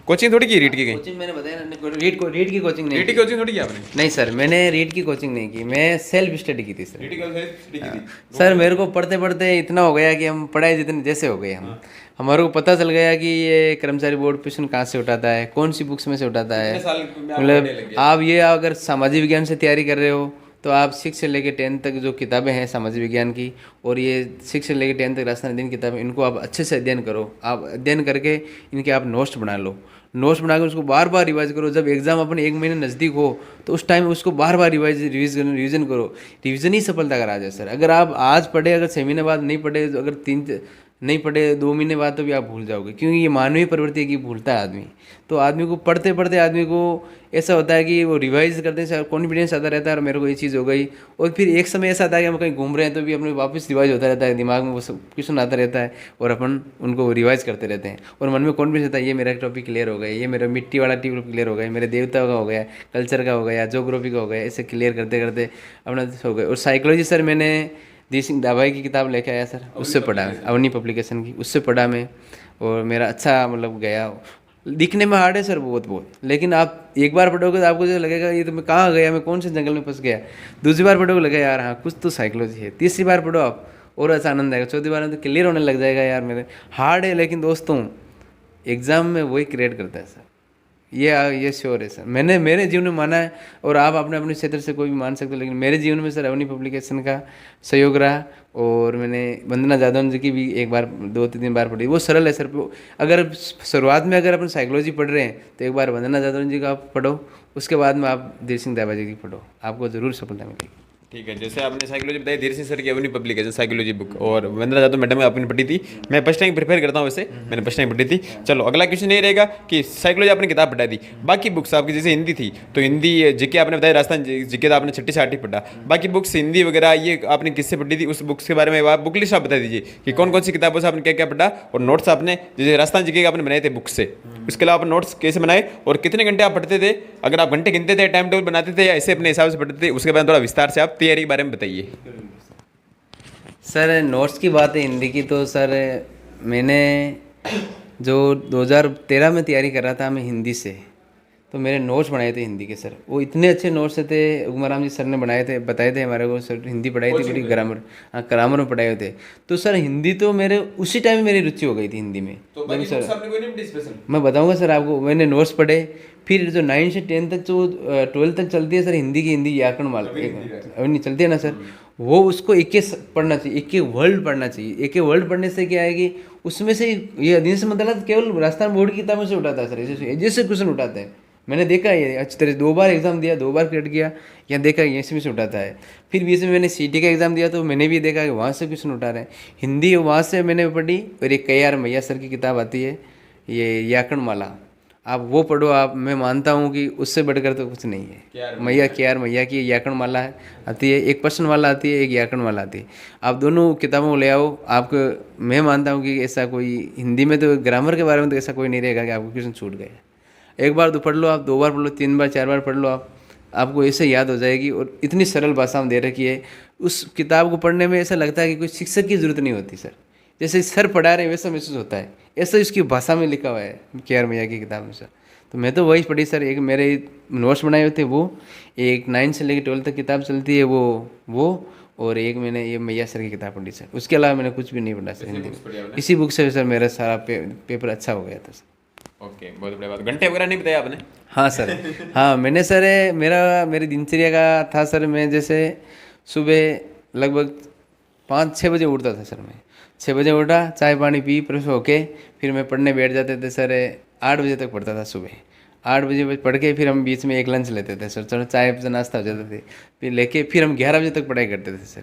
कोचिंग थोड़ी की रीट की? कोचिंग मैंने बताया रीट की कोचिंग नहीं, रीट की कोचिंग थोड़ी की आपने? नहीं सर, मैंने रीट की कोचिंग नहीं की, मैं सेल्फ स्टडी की थी सर। रीट की थी सर मेरे को पढ़ते पढ़ते इतना हो गया कि हम पढ़ाई जितने जैसे हो गए हम, हमारे को पता चल गया कि ये कर्मचारी बोर्ड क्वेश्चन कहाँ से उठाता है, कौन सी बुक्स में से उठाता है। मतलब आप ये अगर सामाजिक विज्ञान से तैयारी कर रहे हो तो आप 6 से लेकर 10 तक जो किताबें हैं सामाजिक विज्ञान की, और ये 6 से लेकर 10 तक राजस्थान अध्ययन किताबें, इनको आप अच्छे से अध्ययन करो। आप अध्ययन करके इनके आप नोट्स बना लो, नोट्स बना के उसको बार बार रिवाइज करो। जब एग्ज़ाम अपने 1 महीने नज़दीक हो तो उस टाइम उसको बार बार रिवीजन करो। रिवीजन ही सफलता का राज है सर। अगर आप आज पढ़े, अगर 6 महीने बाद नहीं पढ़े, अगर 3 नहीं पढ़े 2 महीने बाद, तो भी आप भूल जाओगे, क्योंकि ये मानवीय प्रवृत्ति है कि भूलता है आदमी। तो आदमी को पढ़ते पढ़ते आदमी को ऐसा होता है कि वो रिवाइज करते हैं, कॉन्फिडेंस आता रहता है और मेरे को ये चीज़ हो गई। और फिर एक समय ऐसा आता है कि हम कहीं घूम रहे हैं तो भी अपने वापस रिवाइज होता रहता है, दिमाग में वो सब क्वेश्चन आता रहता है और अपन उनको रिवाइज करते रहते हैं। और मन में कॉन्फिडेंस आता है, ये मेरा टॉपिक क्लियर हो गया, ये मेरा मिट्टी वाला टॉपिक क्लियर हो गया, मेरे देवता का हो गया, कल्चर का हो गया, ज्योग्राफी का हो गया। ऐसे क्लियर करते करते अपना हो गए। और साइकोलॉजी सर मैंने दी सिंह दाभाई की किताब लेके आया सर, उससे पढ़ा, अवनी पब्लिकेशन की, उससे पढ़ा मैं। और मेरा अच्छा मतलब गया। दिखने में हार्ड है सर बहुत, लेकिन आप एक बार पढ़ोगे तो आपको जो लगेगा ये तो मैं कहाँ गया, मैं कौन से जंगल में फंस गया। दूसरी बार पढ़ोगे लगेगा यार हाँ कुछ तो साइकोलॉजी है। तीसरी बार पढ़ो आप और अच्छा आनंद आएगा। चौथी बार में तो क्लियर होने लग जाएगा यार मेरे। हार्ड है लेकिन दोस्तों एग्ज़ाम में वही क्रिएट करता है सर, ये श्योर है सर। मैंने मेरे जीवन में माना है, और आप अपने अपने क्षेत्र से कोई भी मान सकते हो, लेकिन मेरे जीवन में सर अवनी पब्लिकेशन का सहयोग रहा। और मैंने वंदना जादव जी की भी 2-3 बार पढ़ी। वो सरल है सर। अगर शुरुआत में अगर अपन साइकोलॉजी पढ़ रहे हैं तो एक बार वंदना जादव जी का आप पढ़ो, उसके बाद में आप धीर सिंह दाभा जी की पढ़ो, आपको ज़रूर सफलता मिलेगी। ठीक है, जैसे आपने साइकोलॉजी बताई, धीरे सिंह सर की अपनी पब्लिकेशन साइकोलॉजी बुक, और वंदना जादव मैडम ने आपने पढ़ी थी। मैं फर्स्ट टाइम प्रिपेयर करता हूँ वैसे, मैंने फर्स्ट टाइम पढ़ी थी। चलो अगला क्वेश्चन ये रहेगा कि साइकोलॉजी आपने किताब पढ़ा दी, बाकी बुक्स आपकी जैसे हिंदी थी तो हिंदी जीके आपने बताया, राजस्थान जीके तो आपने 6ठी 8ठी पढ़ा, बाकी बुक्स हिंदी वगैरह ये आपने किससे पढ़ी थी, उस बुक्स के बारे में आप बुक लिस्ट आप बता दीजिए कि कौन कौन सी किताबों से आपने क्या क्या पढ़ा, और नोट्स आपने जैसे राजस्थान जीके आपने बनाए थे बुक से, उसके अलावा आपने नोट्स कैसे बनाए और कितने घंटे आप पढ़ते थे, अगर आप घंटे गिनते थे, टाइम टेबल बनाते थे या ऐसे अपने हिसाब से पढ़ते थे, उसके बाद थोड़ा विस्तार से आप तैयारी के बारे में बताइए। सर नोट्स की बात है हिंदी की, तो सर मैंने जो 2013 में तैयारी कर रहा था मैं हिंदी से, तो मेरे नोट्स बनाए थे हिंदी के सर। वो इतने अच्छे नोट्स थे, उगमाराम जी सर ने बनाए थे, बताए थे हमारे को। सर हिंदी पढ़ाई थी पूरी, ग्रामर, हाँ ग्रामर में पढ़ाए हुए थे। तो सर हिंदी तो मेरे उसी टाइम मेरी रुचि हो गई थी हिंदी में। तो जब सर स्पेशल मैं बताऊंगा सर आपको, मैंने नोट्स पढ़े, फिर जो 9 से 10 तक जो 12 तक चलती है सर हिंदी की, हिंदी व्याकरण वाला अभी नहीं चलती है ना सर, वो उसको एक एक पढ़ना चाहिए, एक एक वर्ड पढ़ना चाहिए। एक एक वर्ड पढ़ने से क्या है कि उसमें से ये अधिकांश मतलब केवल राजस्थान बोर्ड की किताबों से उठाता है सर, जैसे क्वेश्चन उठाते हैं। मैंने देखा है ये अच्छी तरह 2 बार एग्जाम दिया, 2 बार क्लियर किया, यहाँ देखा ये इसमें से उठाता है। फिर बीच में मैंने सीटी का एग्जाम दिया तो मैंने भी देखा कि वहाँ से क्वेश्चन उठा रहे हैं। हिंदी वहाँ से मैंने पढ़ी, और एक KR मैया सर की किताब आती है ये व्याकरण माला, आप वो पढ़ो। आप, मैं मानता हूँ कि उससे बढ़कर तो कुछ नहीं है। मैया KR मैया की व्याकरण माला है आती है, एक प्रश्न वाला आती है, एक व्याकरण वाला आती है। आप दोनों किताबों को ले आओ, आपको मैं मानता हूँ कि ऐसा कोई हिंदी में तो ग्रामर के बारे में तो ऐसा कोई नहीं रहेगा कि आपको क्वेश्चन छूट गए। एक बार तो पढ़ लो आप, 2 बार पढ़ लो, 3 बार 4 बार पढ़ लो, आपको ऐसे याद हो जाएगी। और इतनी सरल भाषा में दे रखी है, उस किताब को पढ़ने में ऐसा लगता है कि कोई शिक्षक की जरूरत नहीं होती सर, जैसे सर पढ़ा रहे हैं वैसा महसूस होता है। ऐसा इसकी भाषा में लिखा हुआ है KR मैया की किताब में सर। तो मैं तो वही पढ़ी सर। एक मेरे नोट्स बनाए हुए थे वो, एक 9 से लेकर 12 तक किताब चलती है वो, और एक मैंने ये मैया सर की किताब पढ़ी सर। उसके अलावा मैंने कुछ भी नहीं पढ़ा सर हिंदी में। इसी बुक से सर मेरा सारा पेपर अच्छा हो गया था सर। ओके, बहुत बढ़िया बात। घंटे वगैरह नहीं बताया आपने? हाँ सर, हाँ मैंने सर मेरी दिनचर्या का था सर, मैं जैसे सुबह लगभग 5-6 बजे उठता था सर। मैं 6 बजे उठा, चाय पानी पी, फ्रेश होके फिर मैं पढ़ने बैठ जाते थे सर। 8 बजे तक पढ़ता था सुबह। 8 बजे पढ़ के फिर हम बीच में एक लंच लेते थे सर, चलो चाय से नाश्ता हो जाते थे, फिर लेके फिर हम 11 बजे तक पढ़ाई करते थे सर।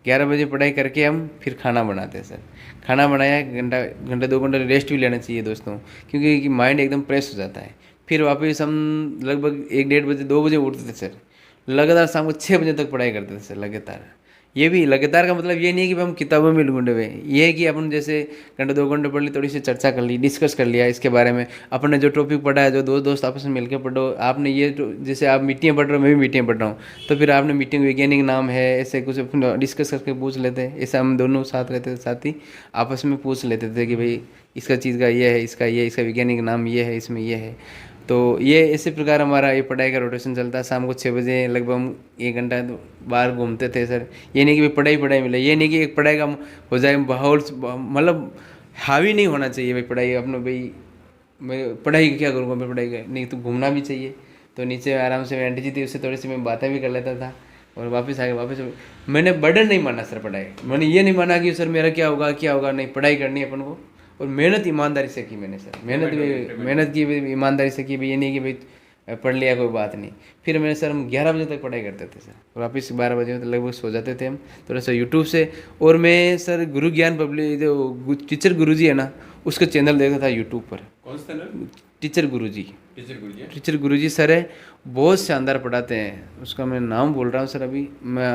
11 बजे पढ़ाई करके हम फिर खाना बनाते सर। खाना बनाया, घंटा 2 घंटे रेस्ट भी लेना चाहिए दोस्तों, क्योंकि माइंड एकदम फ्रेश हो जाता है। फिर वापस हम लगभग 1-1:30 बजे 2 बजे उठते थे सर। लगातार शाम को 6 बजे तक पढ़ाई करते थे सर लगातार। ये भी लगातार का मतलब ये नहीं है कि हम किताबों में ढूंढे हुए, ये है कि अपन जैसे घंटे 2 घंटे पढ़ ली, थोड़ी सी चर्चा कर ली, डिस्कस कर लिया इसके बारे में। अपन ने जो टॉपिक पढ़ा है, जो दो दोस्त आपस में मिलकर पढ़ो, आपने ये जैसे आप मीटिंग पढ़ रहे हो, मैं भी मीटिंग पढ़ रहा हूँ, तो फिर आपने मीटिंग वैज्ञानिक नाम है ऐसे कुछ डिस्कस करके पूछ लेते हैं। ऐसा हम दोनों साथ रहते थे, साथ ही आपस में पूछ लेते थे कि भाई इसका चीज़ का ये है, इसका वैज्ञानिक नाम ये है, इसमें ये है। तो ये इसी प्रकार हमारा ये पढ़ाई का रोटेशन चलता है। शाम को 6 बजे लगभग हम 1 घंटा तो बाहर घूमते थे सर। ये नहीं कि भाई पढ़ाई मिले, ये नहीं कि एक पढ़ाई का हो जाए माहौल, मतलब हावी नहीं होना चाहिए भाई पढ़ाई अपना, भाई मैं पढ़ाई क्या करूँगा, मैं पढ़ाई नहीं, तो घूमना भी चाहिए। तो नीचे आराम से आंटी जी थी, उससे थोड़ी सी मैं बातें भी कर लेता था, और वापस मैंने बर्डन नहीं माना सर पढ़ाई। मैंने ये नहीं माना कि सर मेरा क्या होगा, नहीं, पढ़ाई करनी है अपन को। और मेहनत ईमानदारी से की मैंने सर, मेहनत की ईमानदारी से की भाई। ये नहीं कि भाई पढ़ लिया कोई बात नहीं। फिर मैंने सर हम 11 बजे तक पढ़ाई करते थे सर, वापस 12 बजे तक लगभग सो जाते थे हम थोड़ा सा यूट्यूब से। और मैं सर गुरु ज्ञान पब्लिक जो टीचर गुरुजी है ना, उसका चैनल देखता था यूट्यूब पर। कौन सा चैनल? टीचर गुरुजी सर है, बहुत शानदार पढ़ाते हैं। उसका मैं नाम बोल रहा हूँ सर, अभी मैं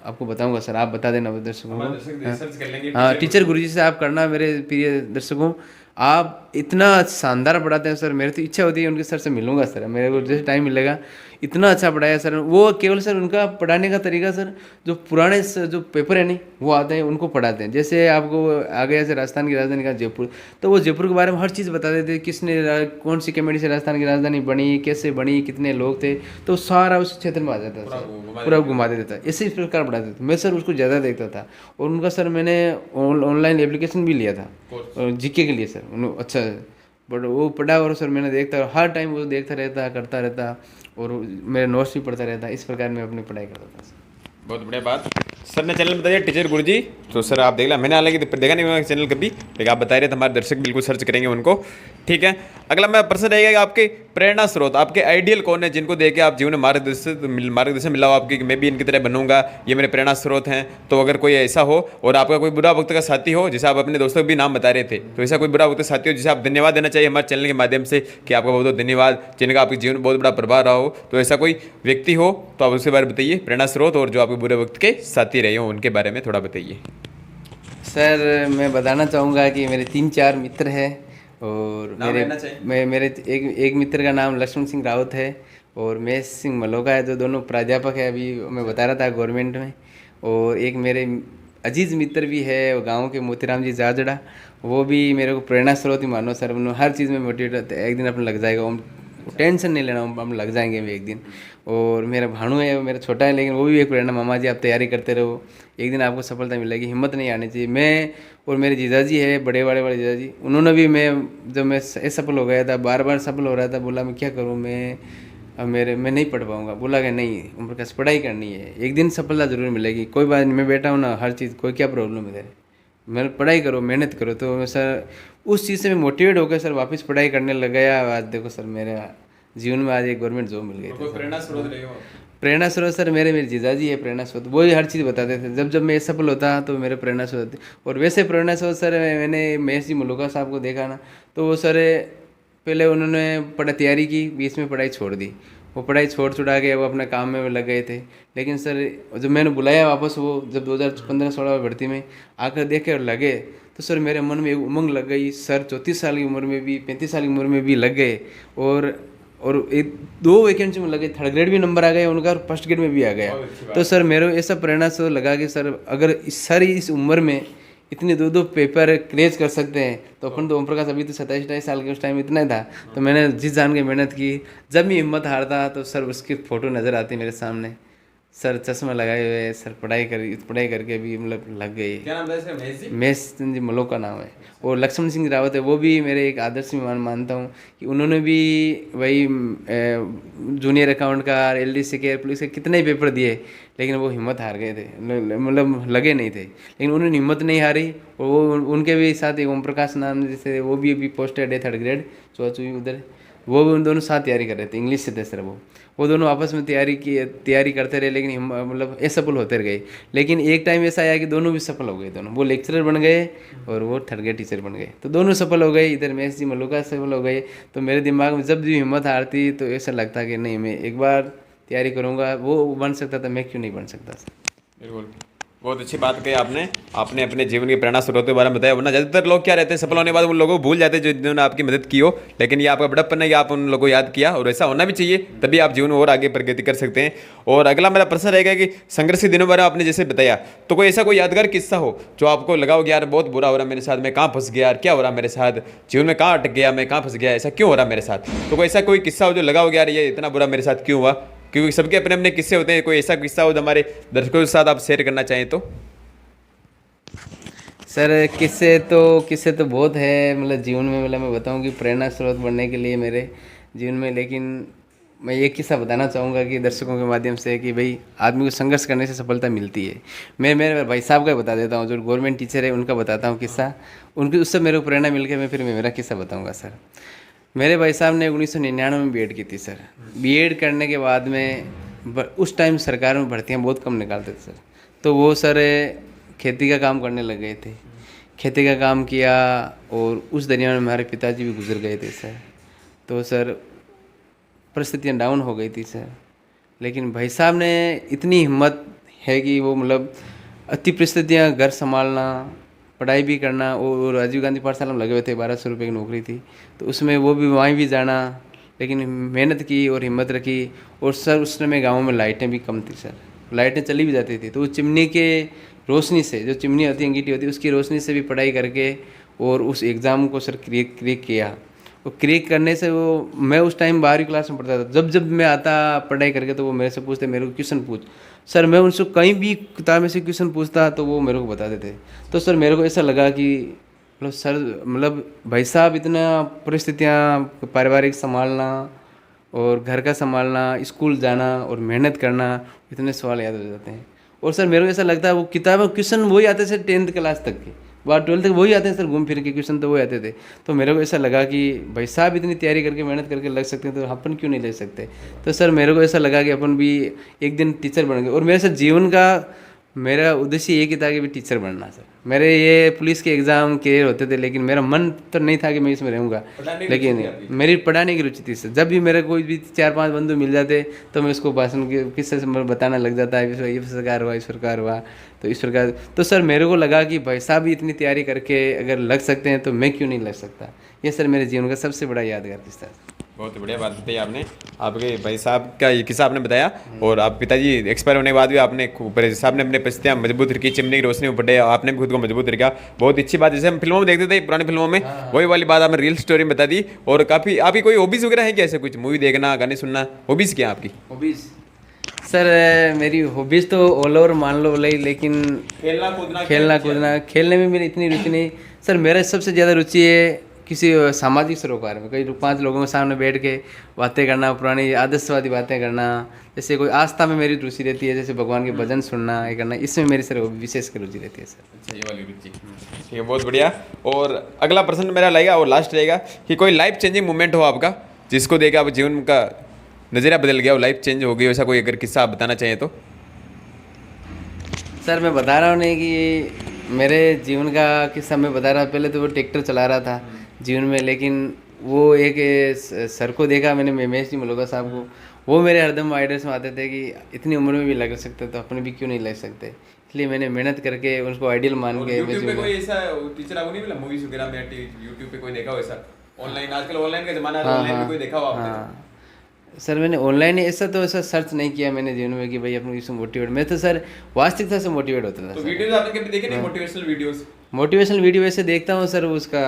आपको बताऊंगा सर, आप बता देना दर्शकों को। हाँ, टीचर गुरुजी से आप करना मेरे प्रिय दर्शकों। आप इतना शानदार पढ़ाते हैं सर, मेरी तो इच्छा होती है उनके सर से मिलूंगा सर, मेरे को जैसे टाइम मिलेगा। इतना अच्छा पढ़ाया सर वो, केवल सर उनका पढ़ाने का तरीका सर, जो पुराने जो पेपर है नहीं वो आते हैं उनको पढ़ाते हैं। जैसे आपको आ गया जैसे राजस्थान की राजधानी का जयपुर, तो वो जयपुर के बारे में हर चीज़ बता देते, किसने कौन सी कमेटी से राजस्थान की राजधानी बनी, कैसे बनी, कितने लोग थे, तो सारा उस क्षेत्र में आ जाता था, पूरा घुमा देता था। इसी प्रकार पढ़ाते थे। मैं सर उसको ज़्यादा देखता था, और उनका सर मैंने ऑनलाइन एप्लीकेशन भी लिया था जीके के लिए सर। अच्छा, बट वो पढ़ा, और सर मैंने देखता हर टाइम वो देखता रहता, करता रहता, और मेरे नोट्स भी पढ़ता रहता। इस प्रकार मैं अपनी पढ़ाई करता था। बहुत बढ़िया बात। सर ने चैनल बताया टीचर गुरुजी, तो सर आप देख ला, मैंने हालांकि देखा नहीं मेरा चैनल कभी, लेकिन आप बता रहे थे हमारे दर्शक बिल्कुल सर्च करेंगे उनको। ठीक है, अगला मेरा प्रश्न रहेगा कि आपके प्रेरणा स्रोत, आपके आइडियल कौन है जिनको देख के आप जीवन में मार्गदर्शन मिला हो आपकी कि मैं भी इनकी तरह बनूंगा, ये मेरे प्रेरणा स्रोत हैं। तो अगर कोई ऐसा हो और आपका कोई बुरा वक्त का साथी हो, जैसे आप अपने दोस्तों के भी नाम बता रहे थे, तो ऐसा कोई बुरा वक्त का साथी हो जिसे आप धन्यवाद देना चाहिए हमारे चैनल के माध्यम से कि आपका बहुत बहुत धन्यवाद, जिनका आपके जीवन में बहुत बड़ा प्रभाव रहा हो, तो ऐसा कोई व्यक्ति हो तो आप उसके बारे में बताइए, प्रेरणा स्रोत, और जो आपके बुरे वक्त के साथी रहे हो उनके बारे में थोड़ा बताइए। सर मैं बताना चाहूँगा कि मेरे 3-4 मित्र हैं, और नाम लेना चाहिए। मेरे एक मित्र का नाम लक्ष्मण सिंह रावत है, और महेश सिंह मलोका है, जो दोनों प्राध्यापक है, अभी मैं बता रहा था गवर्नमेंट में। और एक मेरे अजीज़ मित्र भी है वो गांव के मोतीराम जी जाजड़ा, वो भी मेरे को प्रेरणा स्रोत ही मानो सर। उन्होंने हर चीज़ में मोटिवेट होते हैं, एक दिन अपन लग जाएगा, हम टेंशन नहीं लेना, हम लग जाएंगे भी एक दिन। और मेरा भाणु है, वो मेरा छोटा है, लेकिन वो भी एक प्रेरणा, मामा जी आप तैयारी करते रहो, एक दिन आपको सफलता मिलेगी, हिम्मत नहीं आनी चाहिए। मैं और मेरे जीजाजी है, बड़े जीजाजी, उन्होंने भी, जब मैं सफल हो गया था, बार बार सफल हो रहा था, बोला मैं क्या करूँ, मैं नहीं पढ़ पाऊँगा। बोला कि नहीं उम्र का पढ़ाई करनी है, एक दिन सफलता जरूर मिलेगी, कोई बात नहीं, मैं बैठा हूँ ना, हर चीज़, कोई क्या प्रॉब्लम है तेरे, मैं पढ़ाई करो, मेहनत करो। तो मैं सर उस चीज़ से मैं मोटिवेट होकर सर वापस पढ़ाई करने लग गया। आज देखो सर मेरे जीवन में आज एक गवर्नमेंट जॉब मिल गई थी। प्रेरणा स्रोत रहे हो? प्रेरणा स्रोत सर मेरे जीजाजी है प्रेरणा स्रोत, वो ही हर चीज़ बताते थे, जब मैं सफल होता तो मेरे प्रेरणा स्रोत थे। और वैसे प्रेरणा स्रोत सर मैंने महेश जी मलूका साहब को देखा ना, तो वो सर पहले उन्होंने तैयारी की, बीच में पढ़ाई छोड़ दी, वो पढ़ाई छोड़ छुड़ा के वो अपने काम में लग गए थे। लेकिन सर जब मैंने बुलाया वापस, वो जब 2015-16 में भर्ती में आकर देखे और लगे, तो सर मेरे मन में एक उमंग लग गई। सर 34 साल की उम्र में भी, 35 साल की उम्र में भी लग गए, और एक 2 वैकेंसी में लगे, 3rd ग्रेड भी नंबर आ गया उनका, और 1st ग्रेड में भी आ गया। तो सर मेरे ऐसा प्रेरणा से लगा कि सर अगर इस उम्र में इतने 2 पेपर क्रेज कर सकते हैं, तो अपन तो ओम प्रकाश अभी तो 27-28 साल के उस टाइम इतना ही था। तो मैंने जिस जान के मेहनत की, जब मैं हिम्मत हारता तो सर उसकी फ़ोटो नज़र आती मेरे सामने, सर चश्मा लगाए हुए, सर पढ़ाई करके भी मतलब लग गई। क्या नाम था इसका? महेश जी? महेश चंद जी मलोक का नाम है। और लक्ष्मण सिंह रावत है, वो भी मेरे एक आदर्श मानता हूँ कि उन्होंने भी वही जूनियर अकाउंटकार, LDC के, पुलिस के कितने ही पेपर दिए, लेकिन वो हिम्मत हार गए थे, मतलब लगे नहीं थे, लेकिन उन्होंने हिम्मत नहीं हारी। और वो उनके भी साथ एक ओम प्रकाश नाम जैसे, वो भी अभी पोस्टेड है 3rd ग्रेड चौचुई उधर, वो भी उन दोनों साथ तैयारी कर रहे थे, इंग्लिश से थे सर। वो दोनों आपस में तैयारी करते रहे, लेकिन मतलब असफल होते रह गए। लेकिन एक टाइम ऐसा आया कि दोनों भी सफल हो गए, दोनों वो लेक्चरर बन गए और वो 3rd ग्रेड टीचर बन गए, तो दोनों सफल हो गए। इधर महेश जी मलूका सफल हो गए। तो मेरे दिमाग में जब भी हिम्मत हारती तो ऐसा लगता कि नहीं मैं एक बार तैयारी करूँगा, वो बन सकता था, मैं क्यों नहीं बन सकता सर। बिल्कुल, बहुत अच्छी बात कही आपने अपने जीवन की प्रेरणा स्रोत के बारे में बताया। वरना ज़्यादातर लोग क्या रहते हैं, सफल होने के बाद उन लोगों को भूल जाते हैं जिन्होंने आपकी मदद की हो। लेकिन ये आपका बड़प्पन है कि आप उन लोगों को याद किया, और ऐसा होना भी चाहिए, तभी आप जीवन में और आगे प्रगति कर सकते हैं। और अगला मेरा प्रश्न रहेगा कि संघर्ष के दिनों बारे में आपने जैसे बताया, तो कोई ऐसा कोई यादगार किस्सा हो जो आपको लगा हो कि यार बहुत बुरा हो रहा मेरे साथ, मैं कहाँ फंस गया यार, क्या हो रहा मेरे साथ, जीवन में कहाँ अटक गया, मैं कहाँ फंस गया, ऐसा क्यों हो रहा मेरे साथ। तो कोई ऐसा कोई किस्सा हो जो लगा हो कि यार ये इतना बुरा मेरे साथ क्यों हुआ, क्योंकि सबके अपने अपने किस्से होते हैं। कोई ऐसा किस्सा हो जो हमारे दर्शकों के साथ आप शेयर करना चाहें तो? सर किस्से तो बहुत है, मतलब जीवन में, मतलब मैं बताऊं कि प्रेरणा स्रोत बनने के लिए मेरे जीवन में। लेकिन मैं ये किस्सा बताना चाहूँगा कि दर्शकों के माध्यम से कि भाई आदमी को संघर्ष करने से सफलता मिलती है। मैं मेरे भाई साहब का बता देता हूँ, जो गवर्नमेंट टीचर है उनका बताता हूँ किस्सा, उनकी उससे मेरे को प्रेरणा मिल के फिर मैं मेरा किस्सा बताऊँगा सर। मेरे भाई साहब ने 1999 में B.Ed की थी सर। B.Ed करने के बाद में उस टाइम सरकार में भर्तियाँ बहुत कम निकालते थे सर, तो वो सर खेती का काम करने लग गए थे। खेती का काम किया, और उस दरमियान में हमारे पिताजी भी गुजर गए थे सर। तो सर परिस्थितियाँ डाउन हो गई थी सर। लेकिन भाई साहब ने इतनी हिम्मत है कि वो मतलब अति परिस्थितियाँ, घर संभालना, पढ़ाई भी करना, और राजीव गांधी पाठशाला में लगे हुए थे, 1200 रुपये की नौकरी थी, तो उसमें वो भी वहीं भी जाना, लेकिन मेहनत की और हिम्मत रखी। और सर उस समय गाँव में लाइटें भी कम थी सर, लाइटें चली भी जाती थी, तो वो चिमनी के रोशनी से, जो चिमनी होती है अंगीठी होती है, उसकी रोशनी से भी पढ़ाई करके और उस एग्ज़ाम को सर क्रैक किया। वो क्रैक करने से वो, मैं उस टाइम 12वीं क्लास में पढ़ता था, जब मैं आता पढ़ाई करके तो वो मेरे से पूछते, मेरे को क्वेश्चन पूछ सर। मैं उनसे कहीं भी किताब में से क्वेश्चन पूछता तो वो मेरे को बताते थे। तो सर मेरे को ऐसा लगा कि मतलब सर, मतलब भाई साहब इतना परिस्थितियाँ, पारिवारिक संभालना और घर का संभालना, स्कूल जाना और मेहनत करना, इतने सवाल याद हो जाते हैं। और सर मेरे को ऐसा लगता है वो किताबें क्वेश्चन वही आते थे 10th क्लास तक के, बाद 12th तक वही आते हैं सर, घूम फिर के क्वेश्चन तो वही आते थे। तो मेरे को ऐसा लगा कि भाई साहब इतनी तैयारी करके मेहनत करके लग सकते हैं तो अपन क्यों नहीं ले सकते। तो सर मेरे को ऐसा लगा कि अपन भी एक दिन टीचर बन गए। और मेरे सर जीवन का मेरा उद्देश्य एक ही था कि भी टीचर बनना सर। मेरे ये पुलिस के एग्ज़ाम क्लियर होते थे लेकिन मेरा मन तो नहीं था कि मैं इसमें रहूँगा, लेकिन मेरी पढ़ाने की रुचि थी सर। जब भी मेरे कोई भी 4-5 बंधु मिल जाते तो मैं उसको भाषण के किस्से से मैं बताना लग जाता है, ये प्रकार हुआ, इस प्रकार हुआ, तो इस प्रकार। तो सर मेरे को लगा कि भाई साहब इतनी तैयारी करके अगर लग सकते हैं तो मैं क्यों नहीं लग सकता। ये सर मेरे जीवन का सबसे बड़ा यादगार किस्सा है। बहुत बढ़िया बात बताई आपने। आपके भाई साहब का ये किस्सा आपने बताया, और आप पिताजी एक्सपायर होने के बाद भी आपने भाई साहब ने अपने परिस्थितियाँ मजबूत रखी, चिमनी की रोशनी में पड़े, आपने भी खुद को मजबूत रखा। बहुत अच्छी बात, जैसे हम फिल्मों में देखते थे पुरानी फिल्मों में, वही वाली बात आपने रियल स्टोरी में बता दी। और काफ़ी आपकी कोई हॉबीज़ वगैरह है क्या, ऐसे कुछ मूवी देखना, गाने सुनना, हॉबीज़ क्या है आपकी? हॉबीज़ सर मेरी हॉबीज़ तो ऑल ओवर मान लो भले, लेकिन खेलना कूदना, खेलने में मेरी इतनी रुचि नहीं सर। मेरा सबसे ज़्यादा रुचि है किसी सामाजिक सरोकार में, कई 5 लोगों के सामने बैठ के बातें करना, पुरानी आदर्शवादी बातें करना। जैसे कोई आस्था में मेरी रुचि रहती है, जैसे भगवान के भजन सुनना, ये करना, इसमें मेरी सर विशेष रुचि रहती है सर। अच्छा, ये वाली रुचि, ठीक है, बहुत बढ़िया। और अगला प्रश्न मेरा रहेगा और लास्ट रहेगा कि कोई लाइफ चेंजिंग मोमेंट हो आपका, जिसको देख आप जीवन का नज़रिया बदल गया हो, लाइफ चेंज हो गई, वैसा कोई अगर किस्सा आप बताना चाहिए तो? सर मैं बता रहा हूँ नहीं कि मेरे जीवन का किस्सा मैं बता रहा। पहले तो वो ट्रैक्टर चला रहा था जीवन में, लेकिन वो एक सर को देखा मैंने, महेश जी मलोगा साहब को, वो मेरे हरदम आइडियाज़ में आते थे कि इतनी उम्र में भी लग सकते तो अपने भी क्यों नहीं लग सकते। इसलिए मैंने मेहनत करके उनको आइडियल मान के यूट्यूब पे कोई ऐसा टीचर आपको नहीं मिला मूवीज वगैरह में, यूट्यूब पे कोई देखा हो ऐसा? ऑनलाइन आजकल ऑनलाइन का जमाना है, ऑनलाइन पे कोई देखा हो आपने? हाँ सर मैंने ऑनलाइन ऐसा तो ऐसा सर्च नहीं किया मैंने जीवन में कि भाई अपने इससे मोटिवेट, मैं तो सर वास्तविकता से मोटिवेट होता था। तो वीडियोस आपने कभी देखे नहीं, मोटिवेशनल वीडियोस? मोटिवेशनल वीडियो ऐसे देखता हूँ सर, उसका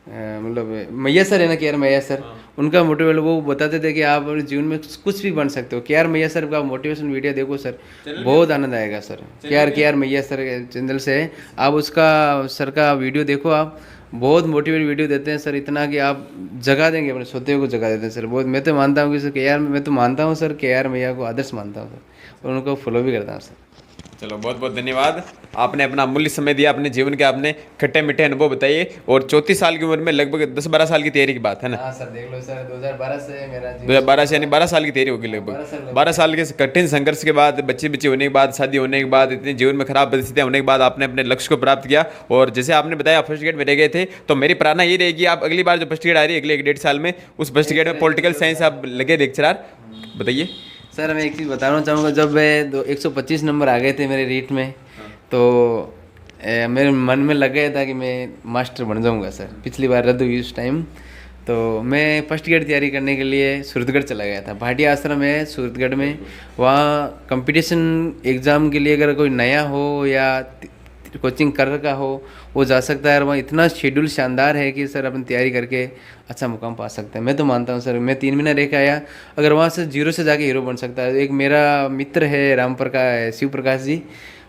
मतलब मैया सर है ना, के आर मैया सर, उनका मोटिवेट, वो बताते थे कि आप अपने जीवन में कुछ भी बन सकते हो। के आर मैया सर का मोटिवेशनल वीडियो देखो सर, बहुत आनंद आएगा सर। के आर मैया सर चैनल से आप उसका सर का वीडियो देखो, आप बहुत मोटिवेट वीडियो देते हैं सर, इतना कि आप जगा देंगे, अपने सोते हुए को जगा देते हैं सर। बहुत मैं तो मानता हूँ कि सर के आर, मैं तो मानता हूँ सर के आर मैया को आदर्श मानता हूँ सर, और उनको फॉलो भी करता हूँ सर। चलो बहुत बहुत धन्यवाद, आपने अपना अमूल्य समय दिया, अपने जीवन के आपने खट्टे मीठे अनुभव बताइए। और 34 साल की उम्र में लगभग 10-12 साल की तैयारी की बात है ना? हाँ सर देख लो सर, 2012 से मेरा 2012 से, यानी 12 साल की तैयारी होगी लगभग। 12 साल के कठिन संघर्ष के बाद, बच्चे होने के बाद, शादी होने के बाद, इतने जीवन में खराब परिस्थितियां होने के बाद आपने अपने लक्ष्य को प्राप्त किया। और जैसे आपने बताया फर्स्ट ग्रेड में रह गए थे, तो मेरी प्रार्थना ये रहेगी आप अगली बार जो फर्स्ट ग्रेड आ रही है अगले 1-1.5 साल में, उस फर्स्ट ग्रेड में पॉलिटिकल साइंस आप लगे लेक्चरर। बताइए सर। मैं एक चीज़ बताना चाहूँगा, जब मैं 125 नंबर आ गए थे मेरे रीट में, तो मेरे मन में लग गया था कि मैं मास्टर बन जाऊंगा सर। पिछली बार रद्द हुई उस टाइम, तो मैं फर्स्ट ग्रेड तैयारी करने के लिए सूरतगढ़ चला गया था। भाटिया आश्रम है सूरतगढ़ में, वहाँ कंपटीशन एग्ज़ाम के लिए अगर कोई नया हो या कोचिंग कर रखा हो वो जा सकता है। और वहाँ इतना शेड्यूल शानदार है कि सर अपन तैयारी करके अच्छा मुकाम पा सकते हैं। मैं तो मानता हूँ सर, मैं 3 महीना रह के आया, अगर वहाँ से 0 से जाके हीरो बन सकता है। एक मेरा मित्र है शिव प्रकाश जी,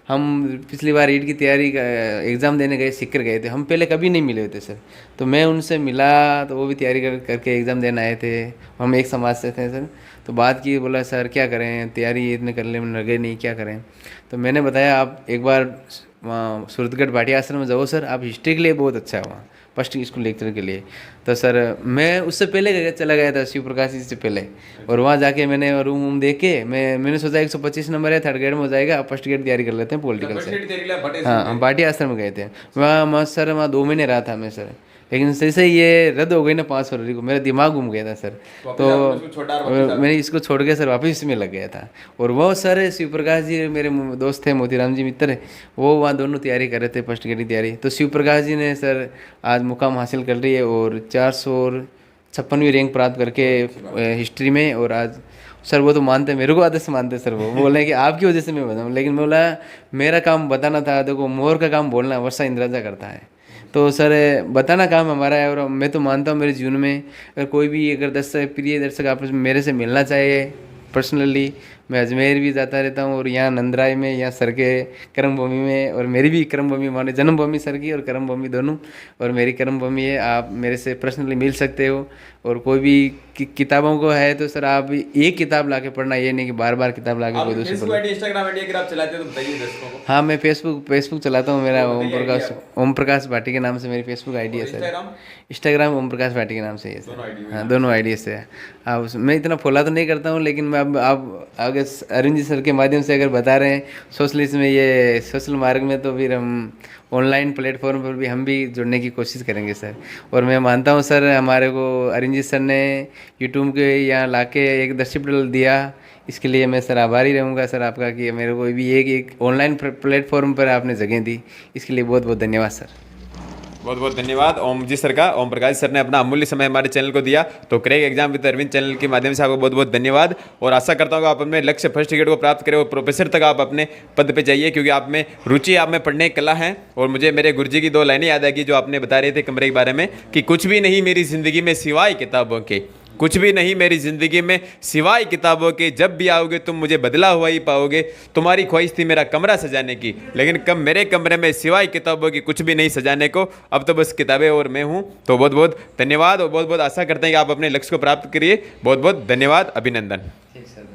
हम पिछली बार ईट की तैयारी का एग्ज़ाम देने गए, सीकर गए थे, हम पहले कभी नहीं मिले थे सर। तो मैं उनसे मिला, तो वो भी तैयारी करके एग्ज़ाम देने आए थे, हम एक समाज से थे सर। तो बात की, बोला सर क्या करें, तैयारी इतने करने में लगे नहीं, क्या करें। तो मैंने बताया आप एक बार वहाँ सूरतगढ़ भाटिया आश्रम में जाओ सर, आप हिस्ट्री के लिए बहुत अच्छा है वहाँ, फर्स्ट स्कूल लेक्चर के लिए। तो सर मैं उससे पहले चला गया था, शिव प्रकाश जी से पहले, और वहाँ जाके मैंने रूम देख के मैंने सोचा 125 नंबर है, 3rd ग्रेड में हो जाएगा, आप फर्स्ट ग्रेड तैयारी कर लेते हैं पॉलिटिकल से। हाँ हम भाटिया आश्रम में गए थे, वहाँ सर वहाँ 2 महीने रहा था मैं सर। लेकिन जैसे ये रद्द हो गई ना 5 फरवरी को, मेरा दिमाग घूम गया था सर। तो मैंने इसको छोड़ के सर वापस इसमें लग गया था। और वो सर शिव प्रकाश जी मेरे दोस्त थे, मोतीराम जी मित्र है, वो वहाँ दोनों तैयारी कर रहे थे फर्स्ट ग्रेड की तैयारी। तो शिव प्रकाश जी ने सर आज मुकाम हासिल कर रही है और 456वीं रैंक प्राप्त करके हिस्ट्री में। और आज सर वो तो मानते हैं, मेरे को आदर्श मानते सर, वो बोल रहे हैं कि आपकी वजह से मैं बताऊँ। लेकिन मैं बोला मेरा काम बताना था, देखो मोर का काम बोलना वर्षा इंद्राजा करता है, तो सर बताना काम हमारा है। और मैं तो मानता हूँ मेरे जीवन में अगर कोई भी अगर प्रिय दर्शक आप मेरे से मिलना चाहिए पर्सनली, मैं अजमेर भी जाता रहता हूँ और यहाँ नंदराई में, यहाँ सर के कर्मभूमि में, और मेरी भी कर्मभूमि माने जन्मभूमि सर की और कर्मभूमि दोनों, और मेरी कर्मभूमि है। आप मेरे से पर्सनली मिल सकते हो, और कोई भी किताबों को है तो सर आप एक किताब ला के पढ़ना, ये नहीं कि बार बार किताब ला के कोई दूसरी फेसबुक पढ़ो। आईडी, इंस्टाग्राम आईडी अगर आप चलाते हो तो बताइए दर्शकों को। हाँ, मैं फेसबुक चलाता हूँ। मेरा तो बताइए ओम प्रकाश भाटी के नाम से मेरी फेसबुक आईडी है sir. Instagram Instagram Om Prakash Bhati के नाम से ही है सर। दोनों आईडी हाँ, दोनों आईडी से है। आप मैं इतना फॉलो तो नहीं करता हूँ, लेकिन मैं अब आप अगर अरुण जी सर के माध्यम से अगर बता रहे हैं सोशलिस्ट में, ये सोशल मार्ग में, तो फिर हम ऑनलाइन प्लेटफॉर्म पर भी हम भी जुड़ने की कोशिश करेंगे सर। और मैं मानता हूँ सर, हमारे को अरुण जी सर ने यूट्यूब के यहाँ लाके एक दर्शिपल दिया, इसके लिए मैं सर आभारी रहूँगा सर आपका, कि मेरे को भी एक ऑनलाइन प्लेटफॉर्म पर आपने जगह दी, इसके लिए बहुत बहुत धन्यवाद सर। बहुत बहुत धन्यवाद ओम जी सर का। ओम प्रकाश सर ने अपना अमूल्य समय हमारे चैनल को दिया। तो crack exam with Arvind channel के माध्यम से आपको बहुत बहुत धन्यवाद, और आशा करता हूँ कि आप अपने लक्ष्य फर्स्ट टिकट को प्राप्त करें और प्रोफेसर तक आप अपने पद पे जाइए, क्योंकि आप में रुचि, आप में पढ़ने की कला है। और मुझे मेरे गुरुजी की 2 लाइनें याद आ गई जो आपने बता रहे थे कमरे के बारे में, कि कुछ भी नहीं मेरी ज़िंदगी में सिवाय किताबों के, कुछ भी नहीं मेरी ज़िंदगी में सिवाय किताबों के, जब भी आओगे तुम मुझे बदला हुआ ही पाओगे। तुम्हारी ख्वाहिश थी मेरा कमरा सजाने की, लेकिन कब मेरे कमरे में सिवाय किताबों की कुछ भी नहीं सजाने को, अब तो बस किताबें और मैं हूँ। तो बहुत बहुत धन्यवाद, और बहुत बहुत आशा करते हैं कि आप अपने लक्ष्य को प्राप्त करिए। बहुत बहुत धन्यवाद, अभिनंदन। ठीक सर।